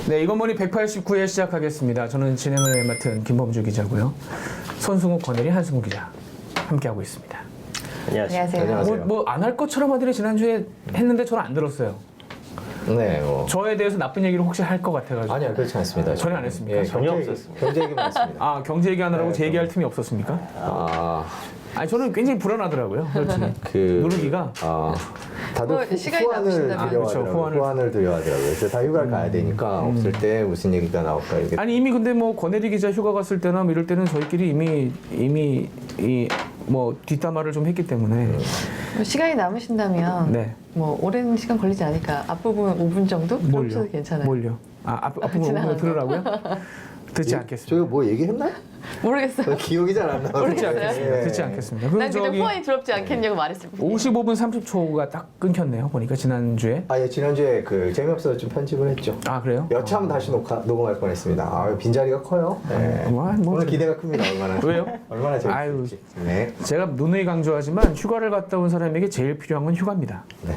네, 이건 뭐니 189회 시작하겠습니다. 저는 진행을 맡은 김범주 기자고요. 손승욱, 권혜리, 한승우 기자 함께하고 있습니다. 안녕하세요. 뭐 안 할 것처럼 하더니 지난주에 했는데 저는 안 들었어요. 네. 저에 대해서 나쁜 얘기를 혹시 할 것 같아가지고. 아니요, 그렇지 않습니다. 전혀 안 했습니까? 예, 전혀 없었습니다. 경제 얘기만 했습니다. 아, 경제 얘기하느라고 네, 제 얘기할 틈이 없었습니까? 아니, 저는 굉장히 불안하더라고요. 그렇지. 누르기가. 다들 시간이 후환을 남으신다면. 그렇죠, 후환을 두려워하더라고요. 그래서 다 휴가를 가야 되니까 없을 때 무슨 얘기가 나올까 이게. 아니 이미 근데 뭐 권혜리 기자 휴가 갔을 때나 뭐 이럴 때는 저희끼리 이미 이 뭐 뒷담화를 좀 했기 때문에 시간이 남으신다면 네. 뭐 오랜 시간 걸리지 않으니까 앞부분 5분 정도? 뭘요? 그렇죠, 괜찮아요. 뭘요? 앞부분 지나가는 거. 들으라고요? 듣지 않겠습니다. 저희가 뭐 얘기했나요? 모르겠어요. 기억이 잘 안 나요. 듣지 모르겠어요. 않겠습니다. 예. 듣지 않겠습니다. 난 그럼 그때 저기 후원이 두렵지 않겠냐고 말했을 뿐이에요. 55분 30초가 딱 끊겼네요. 보니까 지난주에. 예, 지난주에 그 재미없어서 좀 편집을 했죠. 아 그래요? 여차하면 다시 녹음할 뻔했습니다. 빈자리가 커요. 네. 뭐 오늘 기대가 큽니다. 얼마나. 왜요? 얼마나 아유. 재밌을지. 네. 제가 누누이 강조하지만 휴가를 갔다 온 사람에게 제일 필요한 건 휴가입니다. 네.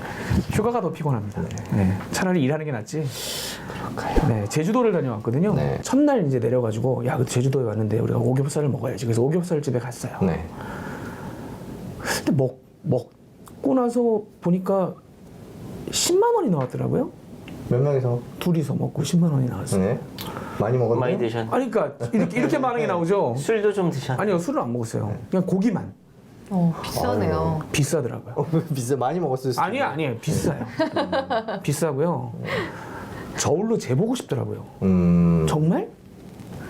휴가가 더 피곤합니다. 네. 차라리 일하는 게 낫지. 네, 제주도를 다녀왔거든요. 네. 첫날 이제 내려가지고 야, 그 제주도에 왔는데 우리가 오겹살을 먹어야지. 그래서 오겹살 집에 갔어요. 네. 근데 먹고 나서 보니까 10만 원이 나왔더라고요. 몇 명이서? 둘이서 먹고 10만 원이 나왔어요. 네. 많이 먹었나요? 많이 드셨. 아니 그러니까 이렇게 반응이 나오죠. 술도 좀 드셨. 아니요, 술을 안 먹었어요. 그냥 고기만. 비싸네요. 비싸더라고요. 비싸 많이 먹었을 수도 아니에요. 비싸요. 비싸고요. 저울로 재보고 싶더라고요. 정말?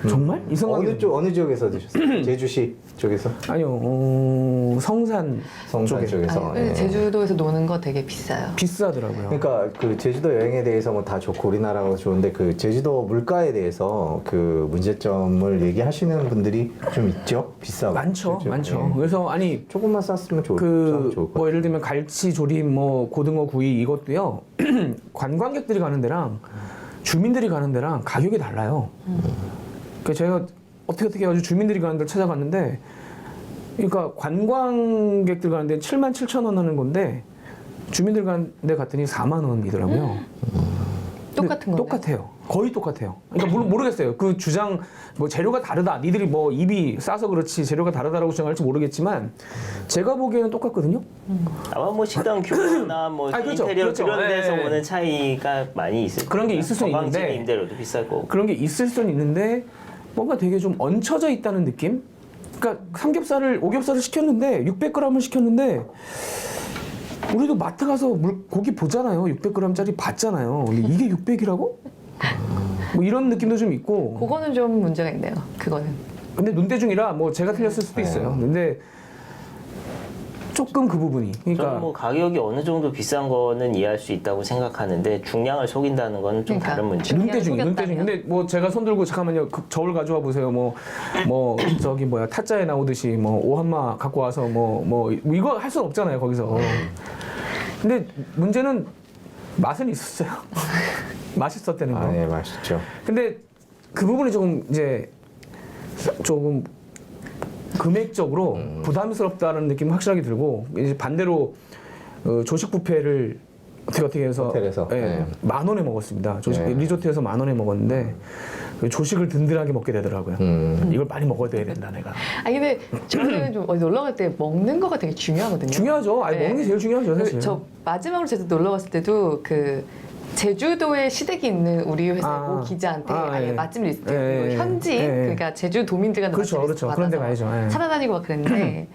정말? 이상하게. 어느 지역에서 드셨어요? 제주시 쪽에서? 아니요. 성산 쪽에서. 아니, 근데 예. 제주도에서 노는 거 되게 비싸요. 비싸더라고요. 그러니까 그 제주도 여행에 대해서 뭐 다 좋고 우리나라가 좋은데 그 제주도 물가에 대해서 그 문제점을 얘기하시는 분들이 좀 있죠? 비싸고. 많죠. 그렇죠? 많죠. 예. 그래서 아니 조금만 쌌으면 좋을 것 뭐 예를 들면 갈치 조림 뭐 고등어 구이 이것도요. 관광객들이 가는 데랑 주민들이 가는 데랑 가격이 달라요. 그러니까 제가 어떻게 해가지고 주민들이 가는 데를 찾아갔는데, 그러니까 관광객들 가는 데는 77,000원 하는 건데 주민들 가는 데 갔더니 4만 원이더라고요. 똑같은 건데. 똑같아요. 거의 똑같아요. 그러니까 모르겠어요. 그 주장 뭐 재료가 다르다. 니들이 뭐 입이 싸서 그렇지 재료가 다르다라고 주장할지 모르겠지만 제가 보기에는 똑같거든요. 아마 뭐 식당 규모나 뭐 아니, 그렇죠. 인테리어 그렇죠. 그런 데서 예. 오는 차이가 많이 있을 그런 게 있을 수는 관광지 있는데. 임대료도 비싸고. 그런 게 있을 수는 있는데 뭔가 되게 좀 얹혀져 있다는 느낌? 그러니까 오겹살을 시켰는데 600g을 시켰는데 우리도 마트 가서 고기 보잖아요. 600g짜리 봤잖아요. 근데 이게 600이라고? 뭐 이런 느낌도 좀 있고. 그거는 좀 문제가 있네요. 그거는. 근데 눈대중이라 뭐 제가 틀렸을 수도 있어요. 근데 조금 그 부분이. 그러니까 저는 뭐 가격이 어느 정도 비싼 거는 이해할 수 있다고 생각하는데 중량을 속인다는 거는 좀 그러니까. 다른 문제. 눈대중이. 속였다면. 근데 뭐 제가 손 들고 잠깐만요. 그 저울 가져와 보세요. 뭐 저기 뭐야 타짜에 나오듯이 뭐 오한마 갖고 와서 뭐 이거 할 수는 없잖아요. 거기서. 근데 문제는 맛은 있었어요. 맛있었다는 거. 네, 맛있죠. 근데 그 부분이 조금 금액적으로 부담스럽다는 느낌이 확실하게 들고, 이제 반대로 조식 뷔페를 어떻게 해서 호텔에서? 예, 네. 10,000원에 먹었습니다. 네. 리조트에서 10,000원에 먹었는데 조식을 든든하게 먹게 되더라고요. 이걸 많이 먹어야 된다 내가. 아니 근데 저는 좀 어디 놀러 갈 때 먹는 거가 되게 중요하거든요. 중요하죠. 아니, 네. 먹는 게 제일 중요하죠, 사실. 저 마지막으로 제주도 놀러 갔을 때도 그 제주도에 시댁이 있는 우리 회사 모 기자한테 아예 예. 맛집 리스트 예, 그리고 예. 현지 예, 예. 그러니까 제주도민들과 그렇죠, 맛집 리스트 그렇죠. 그런 데 받아서 가야죠. 예. 찾아다니고 막 그랬는데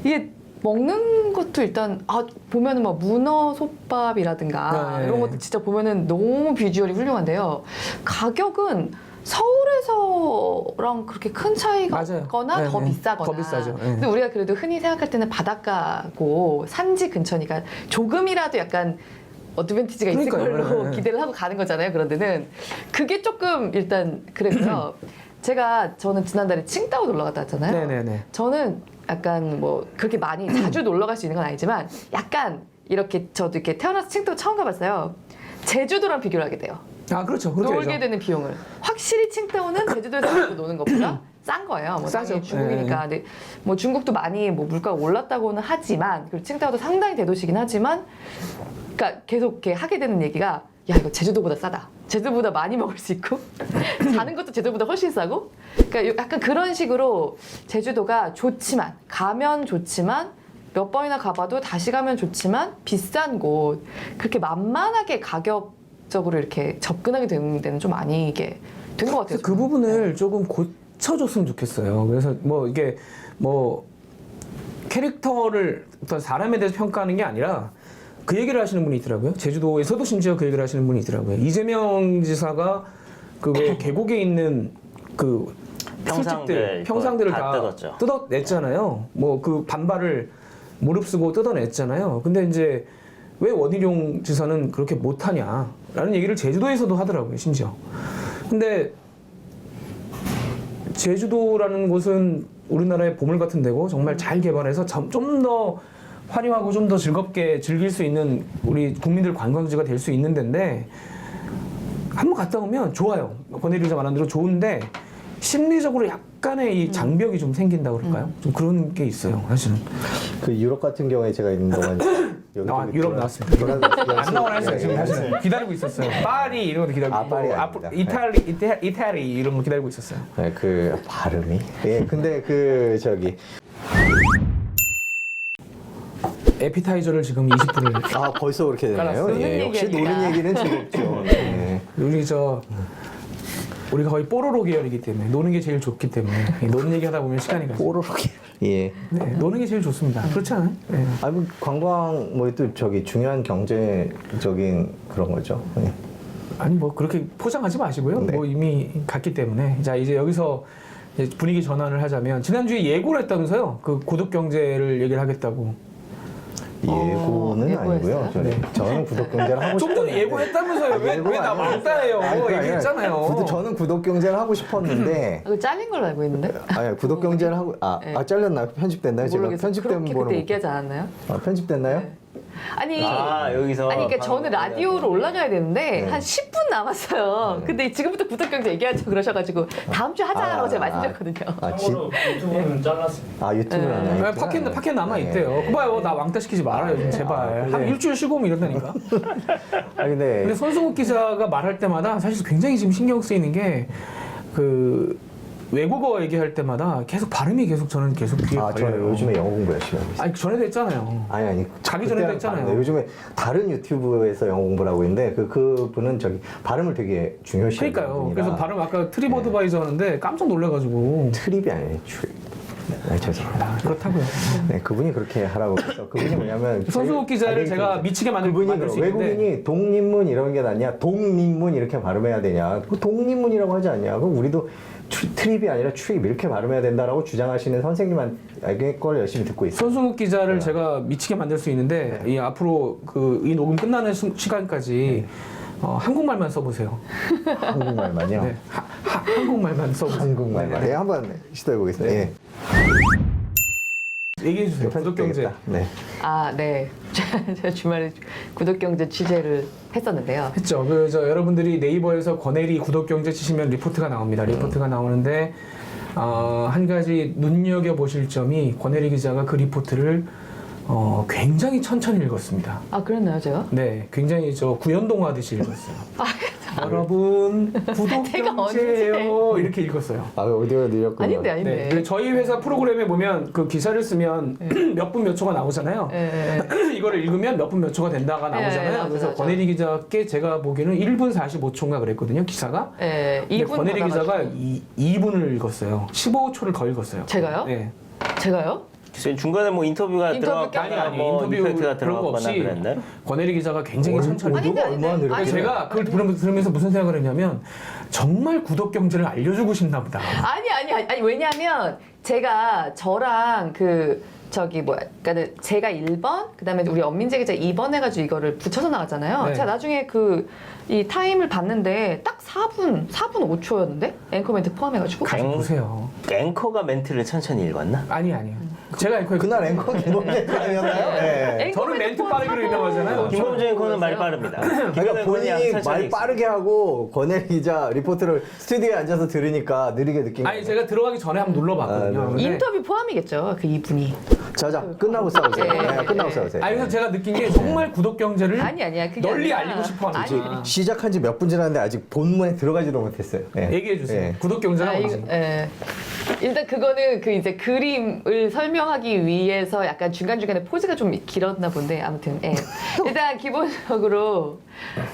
이게 먹는 것도 일단 보면은 막 문어 솥밥이라든가 예, 예. 이런 것도 진짜 보면은 너무 비주얼이 훌륭한데요. 가격은 서울에서랑 그렇게 큰 차이가 맞아요. 없거나 예, 더 예. 비싸거나. 더 비싸죠. 예. 근데 우리가 그래도 흔히 생각할 때는 바닷가고 산지 근처니까 조금이라도 약간 어드밴티지가 있을 그러니까요. 걸로 예, 예. 기대를 하고 가는 거잖아요. 그런 데는 그게 조금 일단 그랬고요. 저는 지난달에 칭다오 놀러 갔다 왔잖아요. 네네네. 저는 약간 뭐 그렇게 많이 자주 놀러 갈 수 있는 건 아니지만 약간 이렇게 저도 이렇게 태어나서 칭다오 처음 가봤어요. 제주도랑 비교를 하게 돼요. 아 그렇죠. 그렇게 놀게 되죠. 되는 비용을. 확실히 칭다오는 제주도에서 놀고 노는 것보다 싼 거예요. 뭐 싸죠. 당연히 중국이니까. 근데 뭐 중국도 많이 뭐 물가가 올랐다고는 하지만 그리고 칭다오도 상당히 대도시긴 하지만 그러니까 계속 이렇게 하게 되는 얘기가 야 이거 제주도보다 싸다. 제주도보다 많이 먹을 수 있고 자는 것도 제주도보다 훨씬 싸고. 그러니까 약간 그런 식으로 제주도가 좋지만 가면 좋지만 몇 번이나 가봐도 다시 가면 좋지만 비싼 곳 그렇게 만만하게 가격적으로 이렇게 접근하게 되는 데는 좀 아니게 된 것 같아요. 그래서 그 부분을 조금 고쳐줬으면 좋겠어요. 그래서 뭐 이게 뭐 캐릭터를 어떤 사람에 대해서 평가하는 게 아니라 그 얘기를 하시는 분이 있더라고요. 제주도에서도 심지어 그 얘기를 하시는 분이 있더라고요. 이재명 지사가 그 왜 계곡에 있는 그 평상들을 다 다 뜯었죠. 뜯어냈잖아요. 뭐 그 반발을 무릅쓰고 뜯어냈잖아요. 근데 이제 왜 원희룡 지사는 그렇게 못하냐라는 얘기를 제주도에서도 하더라고요. 심지어. 근데 제주도라는 곳은 우리나라의 보물 같은 데고 정말 잘 개발해서 좀 더 화려하고 좀 더 즐겁게 즐길 수 있는 우리 국민들 관광지가 될 수 있는 데인데 한번 갔다 오면 좋아요. 권혜리 기자 말한 대로 좋은데 심리적으로 약간의 이 장벽이 좀 생긴다고 그럴까요? 좀 그런 게 있어요, 사실은. 그 유럽 같은 경우에 제가 있는 동안 여기 유럽 나왔습니다. 안 나오나 했어요, 지금 사실은. 기다리고 있었어요. 파리 이런 것도 기다리고 파리가 있고, 아닙니다. 이탈리 이런 거 기다리고 있었어요. 네, 그 발음이. 예, 근데 그 저기 에피타이저를 지금 20분을 아 벌써 그렇게 되나요? 깔았어요. 예, 역시 얘기하니까. 노는 얘기는 즐겁죠. 네. 우리가 거의 뽀로로 계열이기 때문에 노는 게 제일 좋기 때문에 노는 얘기 하다 보면 시간이 가죠. 뽀로로게. 예. 네, 노는 게 제일 좋습니다. 그렇지 않아요? 네. 아니 뭐 관광 뭐 또 저기 중요한 경제적인 그런 거죠. 예. 아니 뭐 그렇게 포장하지 마시고요. 네. 뭐 이미 갔기 때문에 자 이제 여기서 이제 분위기 전환을 하자면 지난주에 예고를 했다면서요. 그 구독 경제를 얘기를 하겠다고. 예고는 예고했어요? 아니고요. 네. 저는 구독 경제를 하고 좀 전에 싶었는데 예고했다면서요. 왜나 왕따예요? 얘기했잖아요. 저는 구독 경제를 하고 싶었는데 이거 잘린 걸로 알고 있는데. 아니 구독 경제를 하고 네. 잘렸나요? 편집됐나요? 제가 모르겠어요. 편집된 그렇게 거는 그때 얘기하지 않았나요? 편집됐나요? 네. 아니 여기서 그러니까 저는 라디오로 올라가야 되는데 네. 한 10분 남았어요. 근데 지금부터 구독경제 얘기하자 그러셔가지고 다음 주에 하자라고 제가 말씀드렸거든요. 유튜브는 잘랐습니다. 유튜브는 안 네, 하겠구나. 파켓 남아 있대요. 네. 그 봐요, 나 왕따 시키지 말아요, 좀 제발. 그래. 한 일주일 쉬고 오면 이런다니까. 근데 근데 손승욱 기자가 말할 때마다 사실 굉장히 지금 신경 쓰이는 게 그 외국어 얘기할 때마다 계속 발음이 계속 저는 계속 귀에 저 걸려요. 요즘에 영어 공부 열심히 하고 있어요. 아니 전에도 했잖아요. 아니 가기 전에도 그때랑 했잖아요. 다른데 요즘에 다른 유튜브에서 영어 공부를 하고 있는데 그분은 저기 발음을 되게 중요시하는 그러니까요. 분이라 그래서 발음 아까 트립 어드바이저 하는데 깜짝 놀래가지고. 트립이 아니에요. 죄송합니다. 아, 그렇다고요. 네, 그분이 그렇게 하라고 해서 그분이 뭐냐면 손승욱 기자를 제가 미치게 만들 수 있는데 외국인이 독립문 이런 게 낫냐 독립문 이렇게 발음해야 되냐 그 독립문이라고 하지 않냐 그럼 우리도 트립이 아니라 트립 이렇게 발음해야 된다라고 주장하시는 선생님한테 걸 열심히 듣고 있어요. 손승욱 기자를 제가 미치게 만들 수 있는데 이 앞으로 이 녹음 끝나는 시간까지 한국말만 써보세요. 한국말만요? 네, 한국말만 써보세요. 한국말만. 네, 한번 시도해 보겠습니다. 예. 얘기해 주세요. 구독 경제. 네. 네. 제가 주말에 구독경제 취재를 했었는데요. 했죠. 여러분들이 네이버에서 권혜리 구독 경제 치시면 리포트가 나옵니다. 리포트가 나오는데 한 가지 눈여겨 보실 점이 권혜리 기자가 그 리포트를 굉장히 천천히 읽었습니다. 그랬나요, 제가? 네, 굉장히 구연동 하듯이 읽었어요. 여러분 구독 제가 경제예요 이렇게 읽었어요. 어디가 느렸군요. 아닌데. 네, 그리고 저희 회사 프로그램에 보면 그 기사를 쓰면 몇 분 몇 초가 나오잖아요. 네. 이거를 읽으면 몇 분 몇 초가 된다가 나오잖아요. 나오죠, 그래서 나오죠. 권혜리 기자께 제가 보기에는 1분 45초인가 그랬거든요, 기사가. 네, 근데 2분 권혜리 기자가 받아가지고. 2분을 읽었어요. 15초를 더 읽었어요. 제가요? 네. 제가요? 중간에 뭐 인터뷰가 인터뷰 들어갔거나 아니, 뭐 인터뷰 이펙트가 그런 거 들어갔거나 없이 그랬나요? 권혜리 기자가 굉장히 천천히. 오디오가 얼마나 그래서 느렸어요? 제가 그걸 들으면서 무슨 생각을 했냐면 정말 구독 경제를 알려주고 싶나 보다. 아니 왜냐면 제가 저랑 그러니까 제가 1번 그다음에 우리 엄민재 기자 2번 해가지고 이거를 붙여서 나왔잖아요. 네. 제가 나중에 이 타임을 봤는데 딱 4분 5초였는데 앵커 멘트 포함해가지고. 가서 보세요. 앵커가 멘트를 천천히 읽었나? 아니에요. 제가 앵커 그날 앵커 김범재 아니었나요? 네. 앵커 저는 멘트 빠르기로 포함하고 유명하잖아요. 김범재 앵커는 말이 빠릅니다. 그러니까 본인이 말 빠르게 하고 권혜리 기자 리포트를 스튜디오에 앉아서 들으니까 느리게 느낀 아니 거예요. 제가 들어가기 전에 한번 눌러봤거든요. 아, 네. 근데 인터뷰 포함이겠죠. 그 이분이. 자자 끝나고 싸우세요. 네, 끝나고 싸우세요. 그래서 제가 느낀 게 정말 구독 경제를 아니야. 그게 널리 아니라. 알리고 싶어 하는 아니. 거지. 시작한 지 몇 분 지났는데 아직 본문에 들어가지도 못했어요. 네. 얘기해 주세요. 네. 구독 경제가 이거, 뭐지? 일단 그거는 그 이제 그림을 설명하기 위해서 약간 중간중간에 포즈가 좀 길었나 본데 아무튼 일단 기본적으로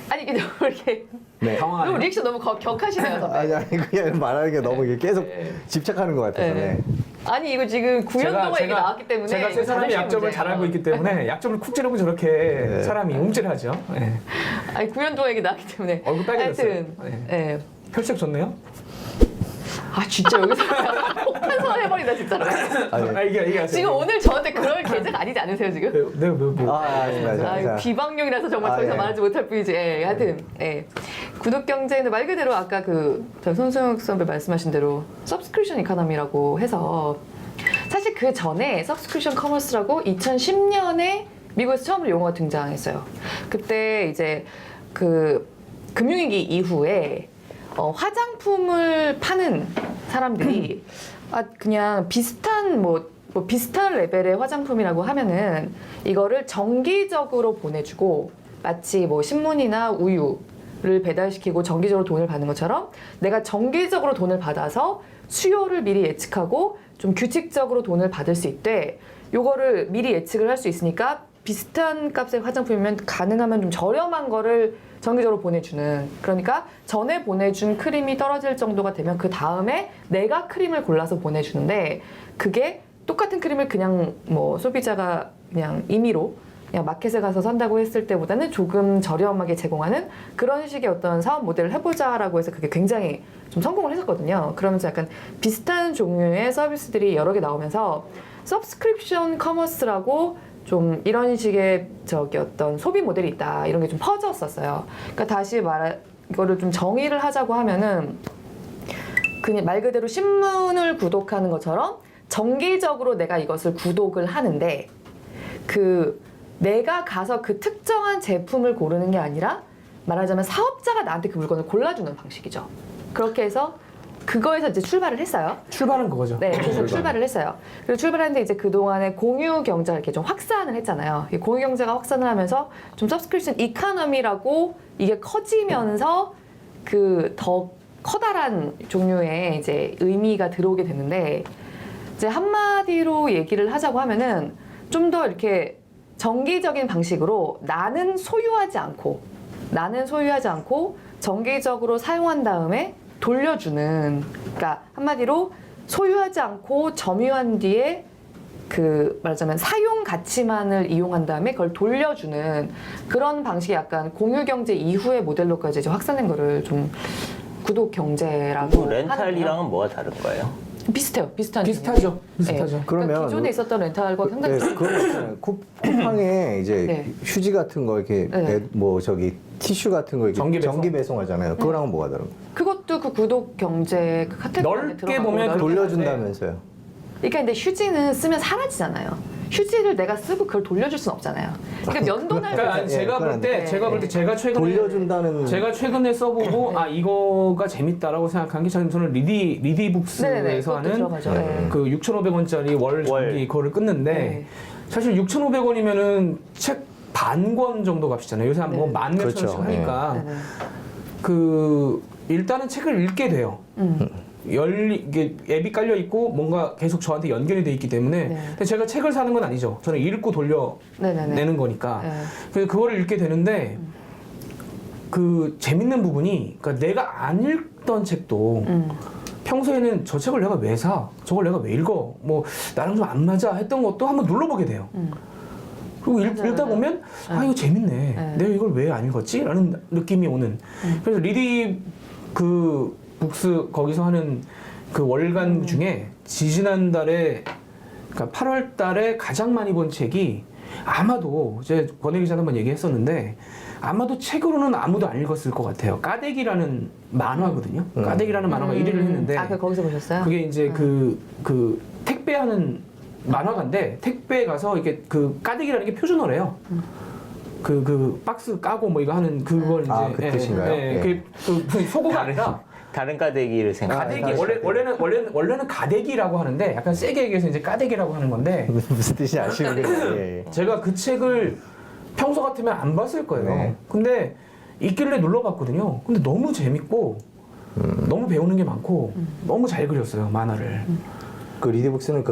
아니 이게 너무 이렇게 네. 너무 당황하네요. 리액션 너무 격하시네요 선배. 아니 그냥 말하는 게 너무 이게 계속 집착하는 것 같아서. 네. 아니 이거 지금 구연동화 얘기 나왔기 때문에 제가 세 사람의 자존심 약점을 문제예요. 잘 알고 있기 때문에 약점을 쿡 찌르고 저렇게 네. 사람이 움찔하죠. 네. 아니 구연동화 얘기 나왔기 때문에 얼굴 빨개졌어요. 하여튼 혈색 좋네요. 아 진짜 여기서 폭탄 선언 해버린다 진짜로. 아니, 이게 지금 오늘 저한테 그럴 계제가 아니지 않으세요 지금? 내가 뭐 아, 비방용이라서 정말 더 이상 예. 말하지 못할 뿐이지. 하여튼 구독 경제는 말 그대로 아까 저 손수영 선배 말씀하신 대로 서브스크립션 이코노미라고 해서 사실 그 전에 서브스크립션 커머스라고 2010년에 미국에서 처음으로 용어가 등장했어요. 그때 이제 그 금융위기 이후에 화장품을 파는 사람들이 그냥 비슷한 비슷한 레벨의 화장품이라고 하면은 이거를 정기적으로 보내주고 마치 뭐 신문이나 우유를 배달시키고 정기적으로 돈을 받는 것처럼 내가 정기적으로 돈을 받아서 수요를 미리 예측하고 좀 규칙적으로 돈을 받을 수 있대. 요거를 미리 예측을 할 수 있으니까 비슷한 값의 화장품이면 가능하면 좀 저렴한 거를 정기적으로 보내주는. 그러니까 전에 보내준 크림이 떨어질 정도가 되면 그 다음에 내가 크림을 골라서 보내주는데 그게 똑같은 크림을 그냥 뭐 소비자가 그냥 임의로 그냥 마켓에 가서 산다고 했을 때보다는 조금 저렴하게 제공하는 그런 식의 어떤 사업 모델을 해보자라고 해서 그게 굉장히 좀 성공을 했었거든요. 그러면서 약간 비슷한 종류의 서비스들이 여러 개 나오면서 서브스크립션 커머스라고 좀 이런 식의 어떤 소비 모델이 있다 이런 게 좀 퍼졌었어요. 그러니까 다시 이거를 좀 정의를 하자고 하면은 그냥 말 그대로 신문을 구독하는 것처럼 정기적으로 내가 이것을 구독을 하는데 내가 가서 그 특정한 제품을 고르는 게 아니라 말하자면 사업자가 나한테 그 물건을 골라주는 방식이죠. 그렇게 해서 그거에서 이제 출발을 했어요. 출발은 그거죠. 네, 그래서 출발을 했어요. 그리고 출발했는데 이제 그동안에 공유 경제가 이렇게 좀 확산을 했잖아요. 이 공유 경제가 확산을 하면서 좀 서브스크립션 이코노미라고 이게 커지면서 더 커다란 종류의 이제 의미가 들어오게 됐는데 이제 한마디로 얘기를 하자고 하면은 좀 더 이렇게 정기적인 방식으로 나는 소유하지 않고 정기적으로 사용한 다음에 돌려주는, 그러니까 한마디로 소유하지 않고 점유한 뒤에 말하자면 사용 가치만을 이용한 다음에 그걸 돌려주는 그런 방식이 약간 공유 경제 이후의 모델로까지 이제 확산된 거를 좀 구독 경제라고 하는데요. 렌탈이랑은 뭐가 다른 거예요? 비슷해요. 비슷하죠. 네. 비슷하죠. 그러니까 그러면 기존에 있었던 렌탈과 상당히 네, 그런 거 있잖아요. 쿠팡에 이제 네. 휴지 같은 거 이렇게 네. 티슈 같은 거 이렇게 정기 배송? 정기 배송하잖아요. 그거랑은 뭐가 다른 거예요? 그것도 그 구독 경제 카테고리 안에 넓게 들어가고 보면 넓게 돌려준다면서요. 그러니까 근데 휴지는 쓰면 사라지잖아요. 휴지를 내가 쓰고 그걸 돌려줄 수는 없잖아요. 그러니까 면도날 그러니까 때 아니, 제가 볼 때 네. 제가 최근에 돌려준다는 최근에 써보고 이거가 재밌다라고 생각한 게 저는 네네네, 리디북스에서 그것도 하는 들어가죠. 네. 그 6,500원짜리 월 정기 그거를 끊는데 네. 사실 6,500원이면은 책 반권 정도 값이잖아요. 요새 뭐 네. 만 몇천 그렇죠. 원씩 하니까 네네. 일단은 책을 읽게 돼요. 이게 앱이 깔려 있고 뭔가 계속 저한테 연결이 돼 있기 때문에 네. 근데 제가 책을 사는 건 아니죠. 저는 읽고 네네네. 돌려내는 거니까. 네. 그래서 그거를 읽게 되는데 재밌는 부분이 그러니까 내가 안 읽던 책도 평소에는 저 책을 내가 왜 사? 저걸 내가 왜 읽어? 뭐 나랑 좀 안 맞아 했던 것도 한번 눌러보게 돼요. 그리고 맞아요, 읽다 맞아요. 보면 이거 재밌네. 네. 내가 이걸 왜 안 읽었지? 라는 느낌이 오는. 그래서 리디 북스 거기서 하는 그 월간 중에 지지난달에 그러니까 8월 달에 가장 많이 본 책이 아마도 이제 권혜 기자도 한번 얘기했었는데 아마도 책으로는 아무도 안 읽었을 것 같아요. 까대기라는 만화거든요. 까대기라는 만화가 1위를 했는데 거기서 보셨어요? 그게 이제 그 택배하는 만화가인데 택배에 가서 이게 그 까대기라는 게 표준어래요. 그 박스 까고 뭐 이거 하는 그걸 이제 그 뜻인가요? 예. 그 소고가 아니라 다른 가대기를 생각. 가대기 원래는 가대기라고 하는데 약간 세게 얘기해서 이제 까대기라고 하는 건데 무슨 뜻인지 아시는군요. 예, 예. 제가 그 책을 평소 같으면 안 봤을 거예요. 네. 근데 있길래 눌러봤거든요. 근데 너무 재밌고 너무 배우는 게 많고 너무 잘 그렸어요 만화를. 그 리디북스는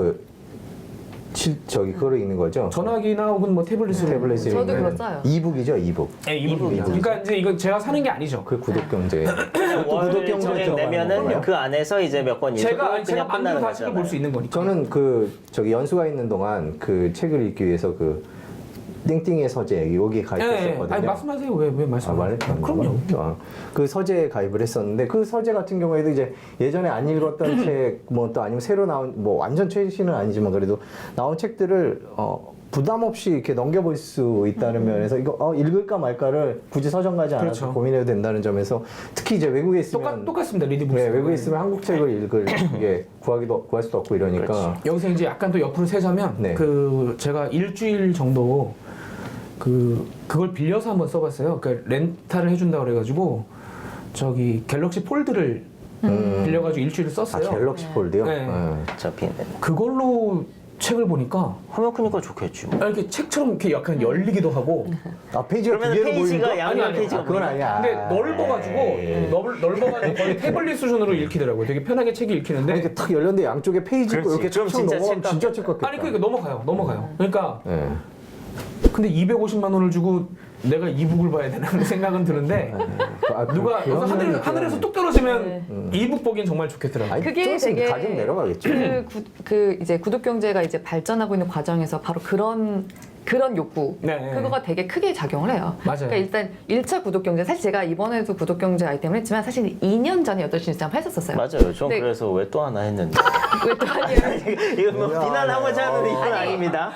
저기 그거로 읽는 거죠? 전화기나 혹은 뭐 태블릿으로. 태블릿으로 저도 읽는 그거 써요. 이북이죠, 이북. 네, 이북이죠. 이북이죠. 그러니까 이제 이거 제가 사는 게 아니죠. 그 구독 경제. 월 정액 내면은 건가요? 그 안에서 이제 몇 권 읽고 제가 그냥 맘대로 끝나는 다 책을 볼 수 거잖아요. 있는 거니까. 저는 저기 연수가 있는 동안 그 책을 읽기 위해서 띵띵의 서재 여기에 가입했었거든요. 아니 말씀하세요. 왜 말씀? 말했던 그럼요. 그 서재에 가입을 했었는데 그 서재 같은 경우에도 이제 예전에 안 읽었던 책 뭐 또 아니면 새로 나온 뭐 완전 최신은 아니지만 그래도 나온 책들을 부담 없이 이렇게 넘겨볼 수 있다는 면에서 이거 읽을까 말까를 굳이 서점 가지 않아도 그렇죠. 고민해도 된다는 점에서 특히 이제 외국에 있으면 똑같습니다. 리디북스. 네, 외국에 있으면 한국 책을 읽을 이게 구할 수도 없고 이러니까 그렇지. 여기서 이제 약간 또 옆으로 세자면 네. 제가 일주일 정도 그걸 빌려서 한번 써봤어요. 그러니까 렌탈을 해준다 그래가지고 저기 갤럭시 폴드를 빌려가지고 일주일을 썼어요. 갤럭시 폴드요? 네. 어차피 그걸로 책을 보니까 화면 크니까 좋겠지. 뭐. 이렇게 책처럼 이렇게 약간 열리기도 하고. 페이지가 두 그러면 개로 페이지가 보이니까? 양면 아니, 페이지가 그건 아니야. 근데 넓어가지고 넓어가지고 거의 태블릿 수준으로 읽히더라고요. 되게 편하게 책이 읽히는데. 이렇게 탁 열렸는데 양쪽에 페이지 있고 그렇지. 이렇게 그럼 촥촥 진짜 넘어가면 책 진짜 책 같겠다. 아니 그러니까 넘어가요. 그러니까 네. 근데 250만 원을 주고 내가 이북을 봐야 되는 생각은 드는데 누가 그런 면이 있긴 하늘에서 하네. 뚝 떨어지면 이북 보기엔 정말 좋겠더라고요. 아니, 그게 좀 있으면 되게 가격 내려가겠죠. 그 이제 구독 경제가 이제 발전하고 있는 과정에서 바로 그런 욕구 네. 그거가 되게 크게 작용을 해요. 맞아요. 그러니까 일단 1차 구독 경제 사실 제가 이번에도 구독 경제 아이템을 했지만 사실 2년 전에 8시 뉴스 한번 했었어요. 맞아요. 전 네. 그래서 왜 또 하나 했는데. 왜 또 아니에요? 이거 뭐 뭐야. 비난하고자 하는 이건 아니. 아닙니다.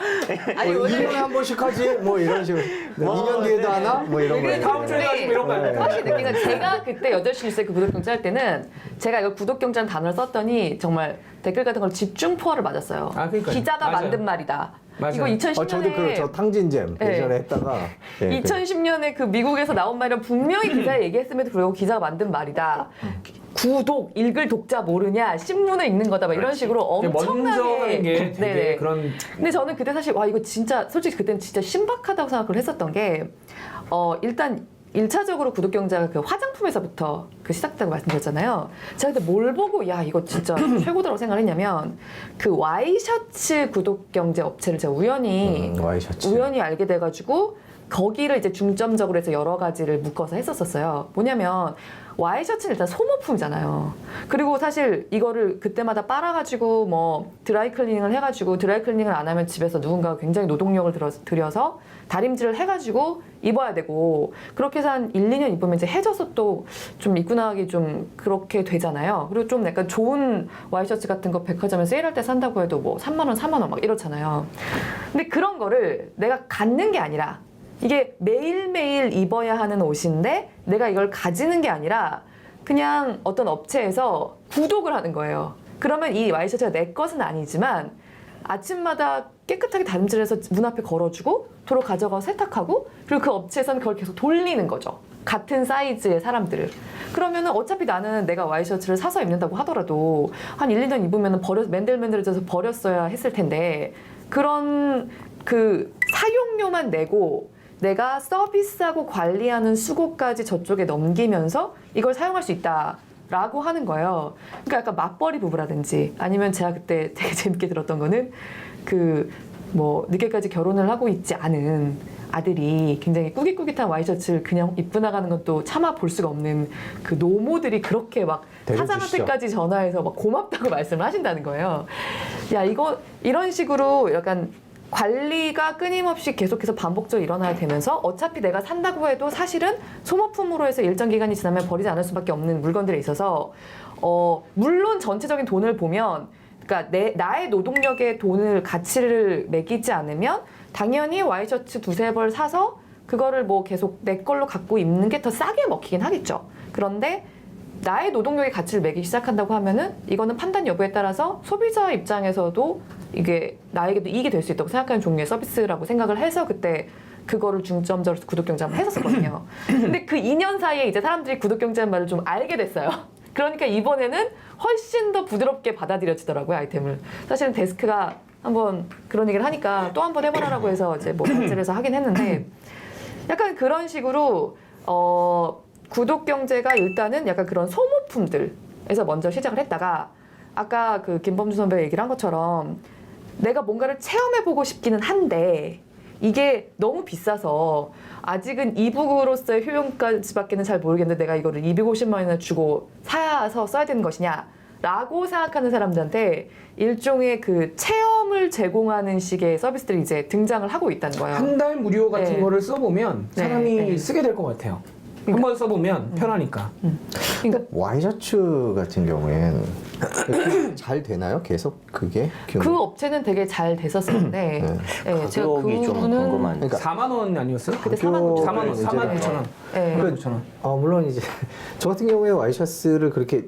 아니 뭐 2년에 한 번씩 하지? 뭐 이런 식으로. 2년 뒤에도 네. 하나? 뭐 이런 거. 그게 다음 주에 가지고 이런 거 아니에요? 확실히 느낀 건 제가 그때 8시 뉴스에 그 구독 경제 할 때는 제가 이거 구독 경제라는 단어를 썼더니 정말 댓글 같은 걸 집중 포화를 맞았어요. 아, 그러니까요. 기자가 맞아요. 만든 말이다. 맞아요. 이거 2010년에 저도 저 탕진잼 네. 예전에 했다가. 예, 2010년에 그 미국에서 나온 말이라 분명히 기자에 얘기했음에도 불구하고 기자가 만든 말이다. 구독, 읽을 독자 모르냐, 신문을 읽는 거다, 막 이런 식으로 엄청나게. 먼저 하는 게 되게 네네. 그런. 근데 저는 그때 사실 와 이거 진짜 솔직히 그때는 진짜 신박하다고 생각을 했었던 게 일단 1차적으로 구독 경제가 그 화장품에서부터 그 시작됐다고 말씀드렸잖아요. 제가 그때 뭘 보고 야 이거 진짜 최고다라고 생각을 했냐면 그 와이셔츠 구독 경제 업체를 제가 우연히 와이셔츠. 알게 돼가지고 거기를 이제 중점적으로 해서 여러 가지를 묶어서 했었어요. 뭐냐면 와이셔츠는 일단 소모품이잖아요. 그리고 사실 이거를 그때마다 빨아가지고 뭐 드라이클리닝을 해가지고 드라이클리닝을 안 하면 집에서 누군가가 굉장히 노동력을 들여서 다림질을 해가지고 입어야 되고 그렇게 해서 한 1, 2년 입으면 이제 해져서 또 좀 입고 나가기 좀 그렇게 되잖아요. 그리고 좀 약간 좋은 와이셔츠 같은 거 백화점에 세일할 때 산다고 해도 뭐 3만 원, 4만 원 막 이렇잖아요. 근데 그런 거를 내가 갖는 게 아니라 이게 매일매일 입어야 하는 옷인데 내가 이걸 가지는 게 아니라 그냥 어떤 업체에서 구독을 하는 거예요. 그러면 이 와이셔츠가 내 것은 아니지만 아침마다 깨끗하게 다림질해서 문 앞에 걸어주고 도로 가져가서 세탁하고 그리고 그 업체에서는 그걸 계속 돌리는 거죠. 같은 사이즈의 사람들을. 그러면은 어차피 나는 내가 와이셔츠를 사서 입는다고 하더라도 한 1, 2년 입으면 맨들맨들해져서 버렸어야 했을 텐데 그런 그 사용료만 내고 내가 서비스하고 관리하는 수고까지 저쪽에 넘기면서 이걸 사용할 수 있다라고 하는 거예요. 그러니까 약간 맞벌이 부부라든지 아니면 제가 그때 되게 재밌게 들었던 거는 그 뭐 늦게까지 결혼을 하고 있지 않은 아들이 굉장히 꾸깃꾸깃한 와이셔츠를 그냥 입고 나가는 것도 참아 볼 수가 없는 그 노모들이 그렇게 막 데려주시죠. 사장한테까지 전화해서 막 고맙다고 말씀을 하신다는 거예요. 야 이거 이런 식으로 약간 관리가 끊임없이 계속해서 반복적으로 일어나야 되면서 어차피 내가 산다고 해도 사실은 소모품으로 해서 일정 기간이 지나면 버리지 않을 수밖에 없는 물건들에 있어서 물론 전체적인 돈을 보면 그러니까 나의 노동력의 돈을 가치를 매기지 않으면 당연히 와이셔츠 2-3벌 사서 그거를 뭐 계속 내 걸로 갖고 입는 게 더 싸게 먹히긴 하겠죠. 그런데 나의 노동력의 가치를 매기기 시작한다고 하면은 이거는 판단 여부에 따라서 소비자 입장에서도 이게 나에게도 이익이 될 수 있다고 생각하는 종류의 서비스라고 생각을 해서 그때 그거를 중점적으로 구독 경제 한번 했었거든요. 근데 그 2년 사이에 이제 사람들이 구독 경제라는 말을 좀 알게 됐어요. 그러니까 이번에는 훨씬 더 부드럽게 받아들여지더라고요, 아이템을. 사실은 데스크가 한번 그런 얘기를 하니까 또 한번 해보라고 해서 이제 뭐 발제해서 하긴 했는데 약간 그런 식으로 구독 경제가 일단은 약간 그런 소모품들에서 먼저 시작을 했다가 아까 그 김범주 선배가 얘기를 한 것처럼 내가 뭔가를 체험해보고 싶기는 한데 이게 너무 비싸서 아직은 이북으로서의 효용까지밖에는 잘 모르겠는데 내가 이거를 250만 원이나 주고 사서 써야 되는 것이냐라고 생각하는 사람들한테 일종의 그 체험을 제공하는 식의 서비스들이 이제 등장을 하고 있다는 거예요. 한 달 무료 같은 네. 거를 써보면 네, 사람이 네. 쓰게 될 것 같아요. 한 번 써보면 편하니까. 그러니까 와이셔츠 같은 경우엔 잘 되나요? 계속 그게? 그 업체는 되게 잘 됐었었는데 예, 제가 가격이 좀 그분은 궁금한데. 그러니까 4만 원 아니었어요? 그때 4만 9천 4만 원, 4만 9천 원. 예. 4만 9천 원. 물론 이제 저 같은 경우에 와이셔츠를 그렇게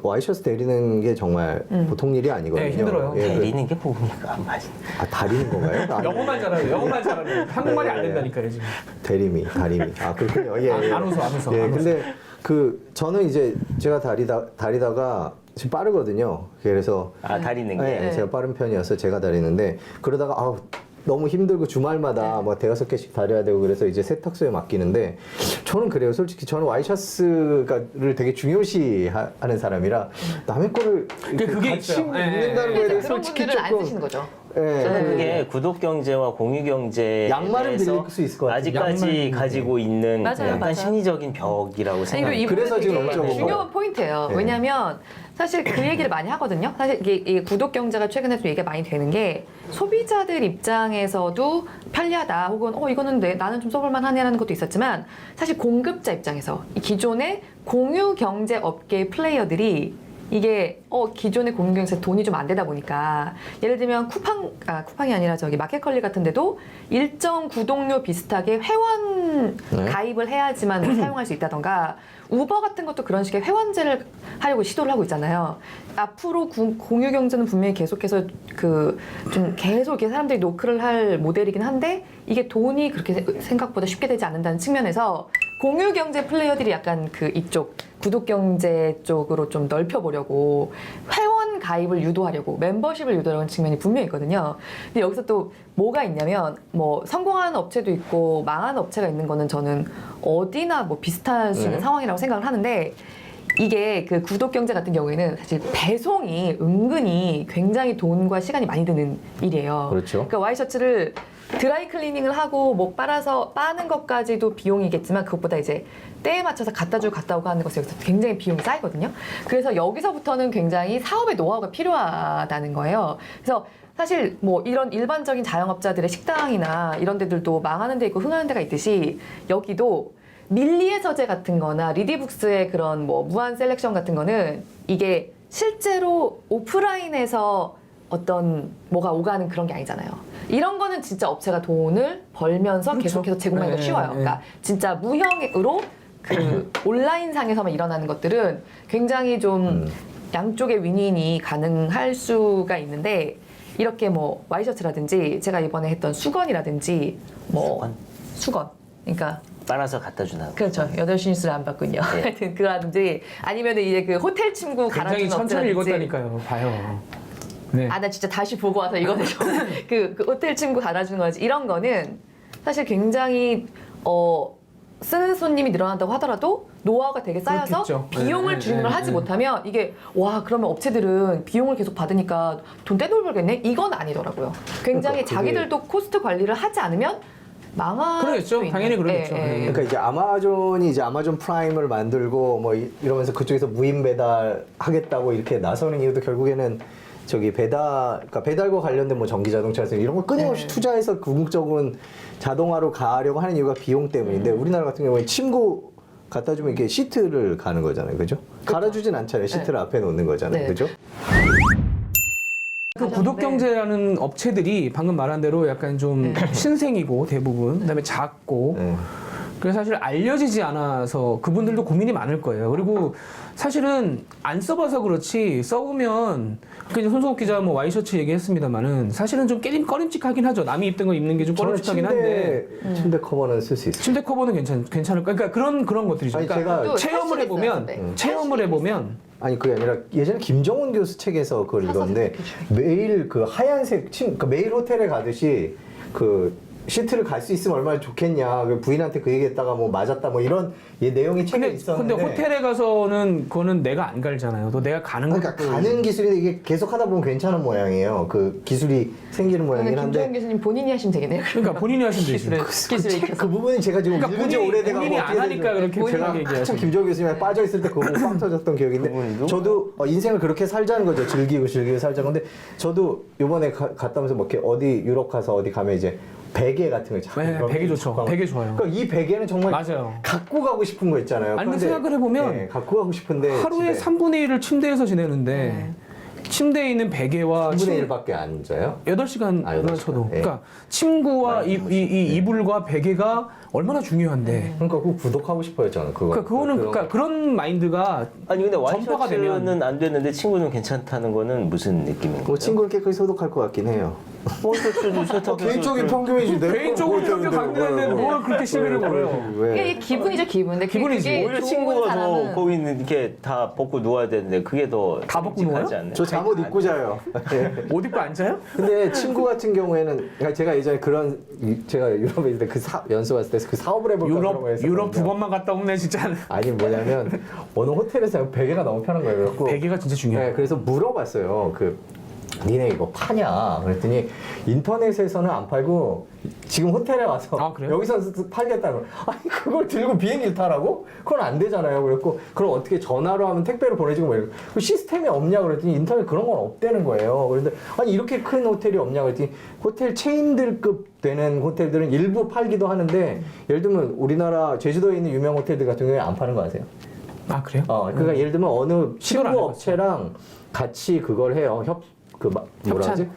와이셔츠 데리는 게 정말 보통 일이 아니거든요. 네, 힘들어요. 예, 데리는 게 뭡니까? 안 맞아. 다리는 건가요? 아, 영어만 잘하요. 영어만 잘하요. 한국말이 안 된다니까요 지금. 다리미. 아 그렇군요. 예, 예. 안 웃어. 예, 근데 저는 이제 제가 다리다가 지금 빠르거든요. 그래서 다리는 게. 네, 제가 빠른 편이어서 제가 다리는데 그러다가 너무 힘들고 주말마다 뭐 대여섯 개씩 다려야 되고 그래서 이제 세탁소에 맡기는데 저는 그래요. 솔직히 저는 와이셔츠를 되게 중요시하는 사람이라 남의 거를 이렇게 그게 같이 있어요. 입는다는 네. 거에 대해 그런 솔직히 분들은 안 조금 쓰시는 거죠. 저는 예. 그게 구독 경제와 공유 경제에 양말은 대해서 빌릴 수 있을 것 같아요. 아직까지 양말은 가지고 있는 맞아요, 약간 맞아요. 심리적인 벽이라고 아니, 그리고 생각해요. 이 그래서 부분이 지금 되게 여쭤본 중요한 거예요. 포인트예요. 네. 왜냐하면 사실 그 얘기를 많이 하거든요. 사실 이 구독 경제가 최근에 좀 얘기가 많이 되는 게 소비자들 입장에서도 편리하다 혹은 이거는 나는 좀 써볼 만하네라는 것도 있었지만 사실 공급자 입장에서 이 기존의 공유 경제 업계 플레이어들이 이게 기존의 공유 경제에 돈이 좀 안 되다 보니까 예를 들면 쿠팡이 아니라 저기 마켓컬리 같은 데도 일정 구독료 비슷하게 회원 네. 가입을 해야지만 사용할 수 있다던가 우버 같은 것도 그런 식의 회원제를 하려고 시도를 하고 있잖아요. 앞으로 공유 경제는 분명히 계속해서 좀 계속 이렇게 사람들이 노크를 할 모델이긴 한데 이게 돈이 그렇게 생각보다 쉽게 되지 않는다는 측면에서 공유 경제 플레이어들이 약간 이쪽 구독 경제 쪽으로 좀 넓혀보려고 회원 가입을 유도하려고 멤버십을 유도하려는 측면이 분명히 있거든요. 근데 여기서 또 뭐가 있냐면 뭐 성공하는 업체도 있고 망하는 업체가 있는 거는 저는 어디나 뭐 비슷할 수 있는 상황이라고 생각을 하는데 이게 그 구독 경제 같은 경우에는 사실 배송이 은근히 굉장히 돈과 시간이 많이 드는 일이에요. 그렇죠. 그러니까 와이셔츠를 드라이 클리닝을 하고 뭐 빨아서 빠는 것까지도 비용이겠지만 그것보다 이제 때에 맞춰서 갖다 주고 갔다 오고 하는 것에 여기서 굉장히 비용이 쌓이거든요. 그래서 여기서부터는 굉장히 사업의 노하우가 필요하다는 거예요. 그래서 사실 뭐 이런 일반적인 자영업자들의 식당이나 이런 데들도 망하는 데 있고 흥하는 데가 있듯이 여기도 밀리의 서재 같은 거나 리디북스의 그런 뭐 무한 셀렉션 같은 거는 이게 실제로 오프라인에서 어떤 뭐가 오가는 그런 게 아니잖아요. 이런 거는 진짜 업체가 돈을 벌면서 그렇죠. 계속해서 제공하기가 네, 쉬워요. 네. 그러니까 진짜 무형으로 온라인 상에서만 일어나는 것들은 굉장히 좀 양쪽의 윈윈이 가능할 수가 있는데 이렇게 뭐 와이셔츠라든지 제가 이번에 했던 수건이라든지 뭐 수건. 그러니까 빨아서 갖다 주나. 그렇죠. 8시 뉴스를 안 봤군요. 네. 하여튼 그라든지 아니면 이제 그 호텔 침구 굉장히 갈아주는 천천히 업체라든지 읽었다니까요. 봐요. 네. 나 진짜 다시 보고 와서 이거는 그 호텔 친구 갈아주는 거지. 이런 거는 사실 굉장히 쓰는 손님이 늘어난다고 하더라도 노하우가 되게 쌓여서 그렇겠죠. 비용을 네, 줄임을 네, 하지 네. 못하면 이게 그러면 업체들은 비용을 계속 받으니까 돈 떼돌 벌겠네? 이건 아니더라고요. 굉장히 그러니까 그게- 자기들도 코스트 관리를 하지 않으면 망할 그러겠죠. 수도 있는. 당연히 그러겠죠. 예, 예. 그러니까 이제 아마존이 이제 아마존 프라임을 만들고 뭐 이러면서 그쪽에서 무인 배달 하겠다고 이렇게 나서는 이유도 결국에는 저기 그러니까 배달과 관련된 뭐 전기 자동차 이런 걸 끊임없이 네. 투자해서 궁극적으로는 자동화로 가려고 하는 이유가 비용 때문인데 우리나라 같은 경우에 침구 갖다 주면 이게 시트를 가는 거잖아요, 그죠? 갈아주진 않잖아요, 시트를 앞에 놓는 거잖아요, 네. 그죠? 그 구독 경제라는 업체들이 방금 말한 대로 약간 좀 신생이고 대부분 그다음에 작고 네. 그래서 사실 알려지지 않아서 그분들도 고민이 많을 거예요. 그리고 사실은 안 써봐서 그렇지 써보면 그 이제 손성욱 기자 뭐 와이셔츠 얘기했습니다만은 사실은 좀 꺼림칙하긴 하죠. 남이 입던 거 입는 게 좀 저는 꺼림칙하긴 한데 침대 커버는 쓸 수 있어요. 침대 커버는 괜찮을 거. 그러니까 그런 것들이죠. 아니, 그러니까 제가 또 체험을 할 수도 해보면 있어요, 근데. 체험을 해보면 아니 그게 아니라 예전에 김정은 교수 책에서 그걸 사서 읽었는데 생각해줘요. 매일 그 하얀색 그러니까 매일 호텔에 가듯이 그 시트를 갈 수 있으면 얼마나 좋겠냐. 그 부인한테 그 얘기했다가 뭐 맞았다 뭐 이런 내용이 책에 있었는데. 근데 호텔에 가서는 그거는 내가 안 갈잖아요. 또 내가 가는 그러니까 것도 가는 기술이 이게 계속 하다 보면 괜찮은 모양이에요. 그 기술이 생기는 모양이긴 그러면 김종현 한데. 교수님 본인이 하시면 되겠네요. 그러니까 본인이 하시면 되지. 기술을 익혀서. 그 부분이 제가 지금 그러니까 읽은 지 오래돼가고 본인이 안 하니까 그렇게 제가 편하게 한참 얘기하시는 김정은 교수님에 빠져 있을 때 그거 보고 빵 터졌던 기억이 있는데 그분도? 저도 인생을 그렇게 살자는 거죠. 즐기고 살자는 건데 저도 이번에 갔다 오면서 뭐 이렇게 어디 유럽 가서 어디 가면 이제 베개 같은 거 자꾸 네, 그런 베개 거 좋죠. 자꾸 베개 좋아요. 그러니까 이 베개는 정말 맞아요. 갖고 가고 싶은 거 있잖아요. 아니, 근데 그런데, 생각을 해보면 네, 갖고 가고 싶은데 하루에 집에 3분의 1을 침대에서 지내는데 침대에 있는 베개와 3분의 1밖에 안 자요? 8시간 아, 8시간. 쳐도 예. 그러니까 침구와 이 이불과 베개가 얼마나 중요한데 그러니까 그거 구독하고 싶어요 저는 그거. 그러니까 그거는 그러니까 그런 마인드가 아니 근데 전파가 와이셔츠는 안 됐는데 친구는 괜찮다는 거는 무슨 느낌인 거예요? 뭐 친구를 깨끗이 소독할 것 같긴 해요. 와이셔츠도 세탁해서 개인적인 평균이지. 개인적으로 평균 강조했는데 뭘 그렇게 시비를 걸어요. 이게 기분이죠, 기분. 근데 기분이지. 그게 오히려 좋은 친구가 더 사람은 거기 있는 이렇게 다 벗고 누워야 되는데 그게 더 다 벗고 끔찍하지 누워요? 않나요? 저 잠옷 입고 자요. 옷 입고 앉아요? 근데 친구 같은 경우에는 그러니까 제가 예전에 그런 제가 유럽에 있을 때 그 연수 갔을 때 그 사업을 해볼까 그런 거 했었거든요. 유럽 2번만 갔다 오네 진짜. 아니 뭐냐면 어느 호텔에서 베개가 너무 편한 거예요. 그래갖고 베개가 진짜 중요해요. 네, 그래서 물어봤어요. 니네 이거 파냐? 그랬더니 인터넷에서는 안 팔고 지금 호텔에 와서 아, 그래요? 여기서 팔겠다고. 아니 그걸 들고 비행기를 타라고? 그건 안 되잖아요. 그랬고 그럼 어떻게 전화로 하면 택배로 보내주고 뭐 이러고 그 시스템이 없냐 그랬더니 인터넷 그런 건 없다는 거예요. 그런데 아니 이렇게 큰 호텔이 없냐 그랬더니 호텔 체인들급 되는 호텔들은 일부 팔기도 하는데 예를 들면 우리나라 제주도에 있는 유명 호텔들 같은 경우에 안 파는 거 아세요? 아 그래요? 그러니까 예를 들면 어느 시도를 안 친구 해봤어요. 업체랑 같이 그걸 해요. 뭐라 협찬? 하지?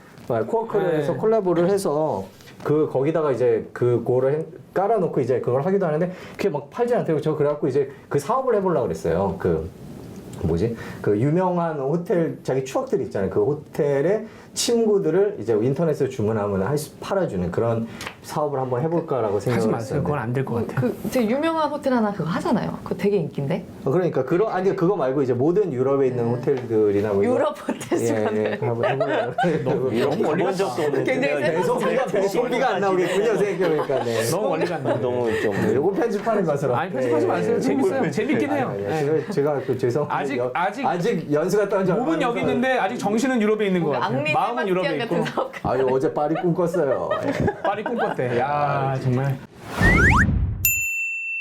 코워크를 네. 해서 콜라보를 해서 거기다가 이제 그거를 깔아놓고 이제 그걸 하기도 하는데 그게 막 팔지 않대요. 저 그래갖고 이제 그 사업을 해보려고 그랬어요. 그 유명한 호텔 자기 추억들이 있잖아요. 그 호텔의 침구들을 이제 인터넷으로 주문하면 팔아주는 그런 사업을 한번 해볼까라고 하지 생각을 마세요. 했었는데. 그건 안 될 것 같아요. 그 되게 유명한 호텔 하나 그거 하잖아요. 그거 되게 인기인데. 그러니까 아니 그거 말고 이제 모든 유럽에 있는 호텔들이나 뭐 이런- 유럽 호텔 수간을. 예, 한번 해보려고. 너무 멀리 가본 적도 없는데 굉장히 내가 배송비가 안 나오겠군요, 생각해보니까. 네. 너무 멀리 갔네. 너무 좀 네, 요거 편집하는 것으로. 아니 편집하지 마세요. 재밌어요. 재밌긴 해요. 네. 제가 그 죄송한데 아직 연수 갔다 온지 몸은 여기 있는데 아직 정신은 유럽에 있는 것 같아요. 앙리 마음은 유럽에 세바스티안 있고. 같은 사업. 아유 어제 파리 꿈꿨어요. 예. 파리 꿈꿨대. 야 정말.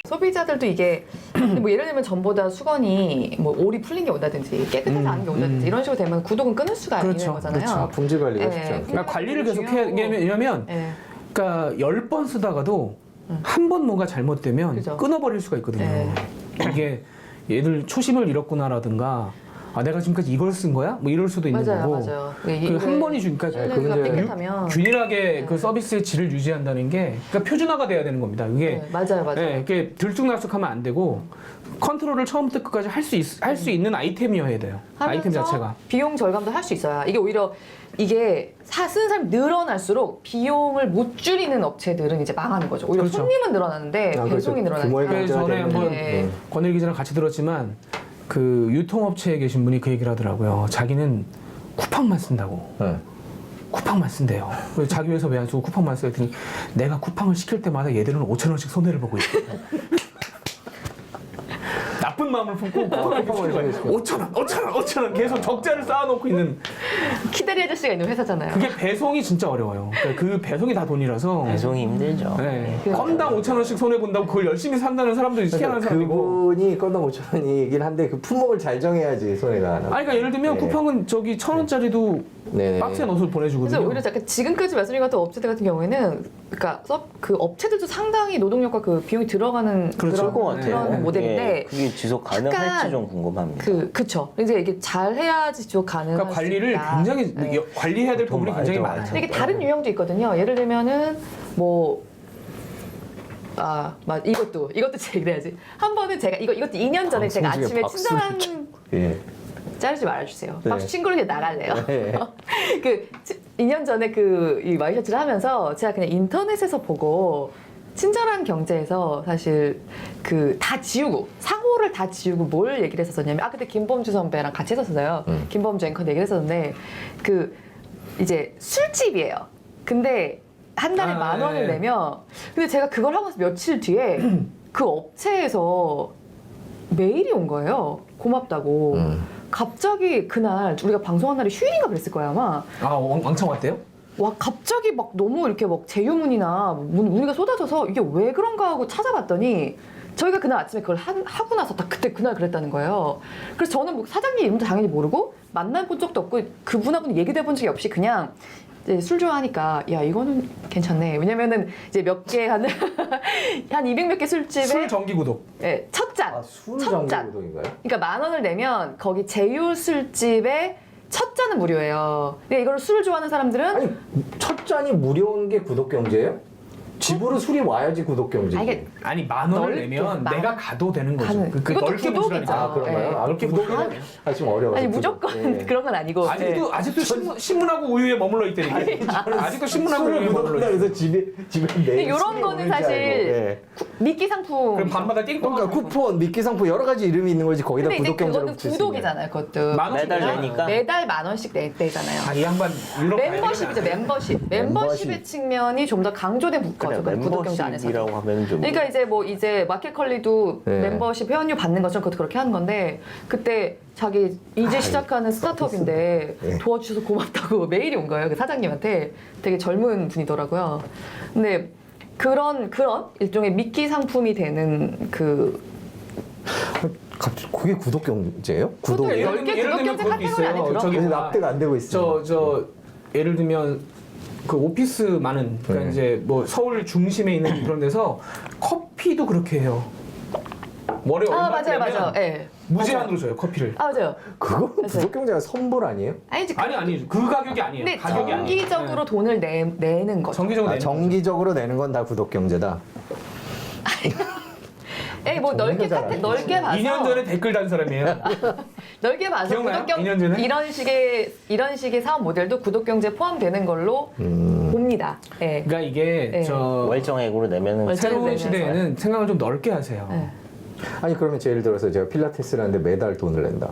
소비자들도 이게 뭐 예를 들면 전보다 수건이 뭐 올이 풀린 게 온다든지 깨끗하지 않은 게 온다든지 이런 식으로 되면 구독은 끊을 수가 그렇죠, 있는 거잖아요. 아, 품질 관리가 네. 쉽지 않고. 그러니까 관리를 계속 해야 왜냐면 네. 그러니까 10번 쓰다가도 한 번 뭔가 잘못되면 그죠. 끊어버릴 수가 있거든요. 네. 이게 얘들 초심을 잃었구나라든가 아 내가 지금까지 이걸 쓴 거야? 뭐 이럴 수도 있는 맞아요, 거고 맞아요. 그 한 번이 주니까 네, 그 그 문제- 깨끗하면 균일하게 그 서비스의 질을 유지한다는 게 그러니까 표준화가 돼야 되는 겁니다. 그게 네, 맞아요. 네, 이게 들쭉날쭉하면 안 되고 컨트롤을 처음부터 끝까지 할 수 있는 아이템이어야 돼요. 아이템 하면서 자체가. 비용 절감도 할 수 있어야 이게 오히려 이게 쓰는 사람이 늘어날수록 비용을 못 줄이는 업체들은 이제 망하는 거죠. 오히려 그렇죠. 손님은 늘어나는데 아, 배송이 그렇죠. 규모의 늘어나니까. 그래서 전에 문제가 한번 때문에. 권일 기자랑 같이 들었지만 그 유통업체에 계신 분이 그 얘기를 하더라고요. 자기는 쿠팡만 쓴다고. 네. 쿠팡만 쓴대요. 그래서 자기 회사 왜 안 쓰고 쿠팡만 써요? 했더니 내가 쿠팡을 시킬 때마다 얘들은 5,000원씩 손해를 보고 있어. 나쁜 마음을 품고 쿠팡을 시키는 거예요. 5,000원 계속 적자를 쌓아놓고 있는 키다리 아저씨가 있는 회사잖아요. 그게 배송이 진짜 어려워요. 그러니까 그 배송이 다 돈이라서 배송이 힘들죠. 네. 그렇죠. 건당 5,000원씩 손해본다고 그걸 열심히 산다는 사람들이 희한한 사람이고 그분이 건당 5,000원이긴 한데 그 품목을 잘 정해야지 손해가 안 나고. 아니 그러니까 예를 들면 네. 쿠팡은 저기 1,000원짜리도 네네. 박스에 넣어서 보내주거든요. 그래서 오히려 약간 지금까지 말씀드린 같은 업체들 같은 경우에는 그러니까 그 업체들도 상당히 노동력과 그 비용이 들어가는 그렇죠. 것 같아요. 그런 네. 모델인데 그게 지속 가능할지 약간 좀 궁금합니다. 그쵸. 이제 이게 잘 해야지 지속 가능할 그러니까 관리를 수 있다. 굉장히 네. 관리해야 될 부분이 돈 굉장히 많죠, 많아요. 많죠. 근데 이게 다른 유형도 있거든요. 예를 들면은 뭐 맞 이것도 제 얘기해야지. 한 번은 제가 이것도 2년 전에 제가 방송 중에 아침에 박수를 친절한 예. 자르지 말아주세요. 네. 박수 친구를 나갈래요. 네. 2년 전에 이 와이셔츠를 하면서 제가 그냥 인터넷에서 보고 친절한 경제에서 사실 다 지우고 상호를 다 지우고 뭘 얘기를 했었냐면 그때 김범주 선배랑 같이 했었어요. 김범주 앵커 얘기를 했었는데 이제 술집이에요. 근데 한 달에 10,000원을 네. 내면 근데 제가 그걸 하고 나서 며칠 뒤에 그 업체에서 메일이 온 거예요. 고맙다고. 갑자기 그날 우리가 방송한 날이 휴일인가 그랬을 거야 아마. 왕창 왔대요? 와 갑자기 막 너무 이렇게 막 제휴문이나 문의가 쏟아져서 이게 왜 그런가 하고 찾아봤더니 저희가 그날 아침에 그걸 하고 나서 딱 그날 그랬다는 거예요. 그래서 저는 뭐 사장님 이름도 당연히 모르고 만나본 적도 없고 그분하고는 얘기도 해본 적이 없이 그냥 이제 술 좋아하니까 야 이거는 괜찮네. 왜냐면은 이제 몇 개 한 200 몇 개 술집에 술 정기 구독. 예, 첫 잔. 술 첫 잔. 정기구독인가요? 그러니까 10,000원을 내면 거기 제휴 술집에 첫 잔은 무료예요. 근데 이걸 술을 좋아하는 사람들은 아니 첫 잔이 무료인 게 구독 경제예요? 집으로 술이 와야지 구독 경제지. 이게 아니 10,000원을 넓게, 내면 만- 내가 가도 되는 거죠. 가는. 그것도 넓게 구독이죠. 보시라니까. 아 그런가요? 예. 넓게 구독은 좀 어려워요. 아니 무조건 그런 건 아니고 예. 아직도 신문하고 우유에 머물러 있다니까. 아직도 신문하고 우유에 술을 머물러 구독한다 있어. 해서 집에 근데 내 이런 거는 사실 미끼 상품. 그럼 밤마다 띵동. 그러니까 쿠폰, 미끼 상품 여러 가지 이름이 있는 거지 거기다 근데 이제 구독 경제로 그거는 붙일 수 있는. 구독이잖아요. 그것도 매달 내니까. 매달 10,000원씩 내잖아요. 이 양반 유럽 멤버십이죠, 멤버십. 멤버십의 측면이 좀 더 강조된 거죠. 그 구독 경제 안에서. 멤버십이라고 하면 좀. 그러니까 이제 마켓컬리도 네. 멤버십 회원료 받는 것처럼 그것도 그렇게 하는 건데 그때 자기 이제 시작하는 스타트업인데 네. 도와주셔서 고맙다고 메일이 온 거예요. 그 사장님한테 되게 젊은 분이더라고요. 근데 그런 일종의 미끼 상품이 되는 갑자기 그게 구독 경제예요? 구독 구독이? 열- 넓게 구독 경제 그것도 카테고리 안에 들어. 저기 그래서 납득 안 되고 있어요. 저 예를 들면 그 오피스 많은 그러니까 네. 이제 뭐 서울 중심에 있는 그런 데서 커피도 그렇게 해요. 월에 얼마 맞아요. 예. 무제한으로 줘요 커피를. 맞아요. 그거 구독 경제가 선불 아니에요? 아니지. 아니 그 가격이 아니에요. 근데 가격이 정기적으로 돈을 내는 거죠. 정기적으로 아, 내는 정기적으로 내는 건 다 구독 경제다. 뭐 넓게 정리가 잘 넓게 봐서 2년 전에 댓글 단 사람이에요. 넓게 봐서 기억나요? 구독 2년 전에? 이런 식의 사업 모델도 구독 경제에 포함되는 걸로 봅니다. 예. 그러니까 이게 네. 저 월정액으로 내면은 월정- 새로운 내면서. 시대에는 생각을 좀 넓게 하세요. 네. 아니 그러면 예를 들어서 제가 필라테스를 하는데 매달 돈을 낸다.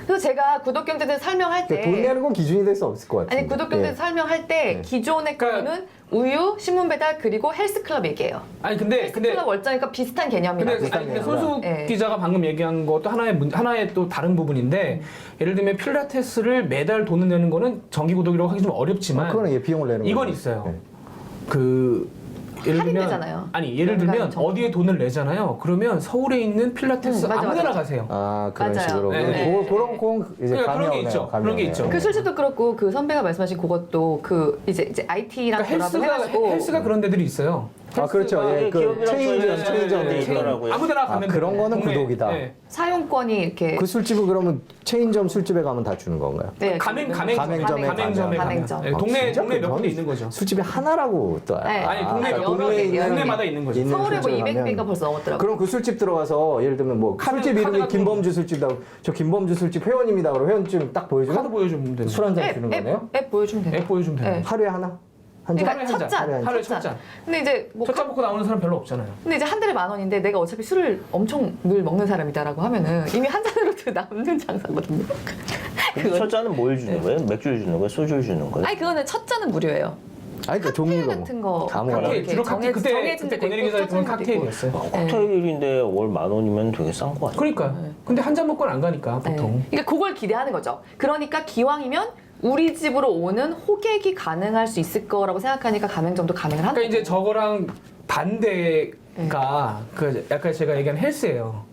그래서 제가 구독 경제에 대해서 설명할 때 돈 내는 건 기준이 될 수 없을 것 같아요. 아니 구독 경제 설명할 때 네. 기존의 그러니까- 거는 우유, 신문 배달 그리고 헬스클럽 얘기해요. 아니 근데 헬스클럽 월정이니까 비슷한 개념이라고. 근데 손수 네. 기자가 방금 얘기한 것도 하나의 또 다른 부분인데 예를 들면 필라테스를 매달 돈을 내는 거는 정기 구독이라고 하기 좀 어렵지만 그거는 예, 비용을 내는 이건 거죠. 있어요. 네. 그 예를 들면 할인되잖아요. 아니 예를 연간 들면 정기. 어디에 돈을 내잖아요. 그러면 서울에 있는 필라테스 맞아, 아무데나 맞아. 가세요. 아 그런 맞아요. 식으로. 네. 그런 이제 그러니까 감이 그런 게 오네요. 있죠. 감이 그런 게 오네요. 있죠. 그 술집도 그렇고 그 선배가 말씀하신 그것도 이제 IT랑 그러니까 결합을 해가지고 헬스가 그런 데들이 있어요. 아 그렇죠. 예, 그 기업이랑 체인점 저희는 체인점 네, 돼 있는. 있더라고요. 아무데나 가면 그런 돼요. 거는 동네. 구독이다. 네. 사용권이 이렇게 그 술집은 그러면 체인점 술집에 가면 다 주는 건가요? 네, 가맹점에 가맹점에 가면. 가맹점. 네, 아, 동네 진짜? 동네 몇 그건 군데 있는 거죠. 술집이 하나라고 또. 네. 아니 동네 여러 몇 개, 군데 여러 개. 동네마다 있는 거죠. 있는 서울에 뭐 술집에 200개가 가면 벌써 넘었더라고요. 그럼 그 술집 들어가서 예를 들면 뭐 카드, 술집 카드 이름이 같은 김범주 술집이라고 저 김범주 술집 회원입니다. 그럼 회원증 딱 보여주면 카드 보여주면 되는 술 한 잔 주는 거네요? 앱 보여주면 돼요. 앱 보여주면 되는 네. 거죠. 하루에 하나? 한 잔? 그러니까 하루에 첫 한 잔, 하루에 첫 잔. 근데 이제 뭐 첫 잔 먹고 나오는 사람 별로 없잖아요. 근데 이제 한 달에 10,000원인데 내가 어차피 술을 엄청 늘 먹는 사람이다라고 하면은 이미 한 잔으로도 남는 장사거든요. 근데 첫 잔은 뭘 주는 거예요? 맥주를 주는 거예요? 소주를 주는 거예요? 아니 그거는 첫 잔은 무료예요. 아니 그러니까 종류가 같은 거 아무거나. 칵테일. 칵테일 주로 칵테일 정해진 그때 데도 권혜리 있고 기사에 보면 첫 잔도 있고. 칵테일이었어요. 칵테일인데 월 10,000원이면 되게 싼 거 같아요. 그러니까. 근데 한 잔 먹고는 안 가니까 보통. 네. 그러니까 그걸 기대하는 거죠. 그러니까 기왕이면 우리 집으로 오는 호객이 가능할 수 있을 거라고 생각하니까 가맹점도 가맹을 하는 그러니까 이제 거고. 저거랑 반대가 그 약간 제가 얘기한 헬스예요.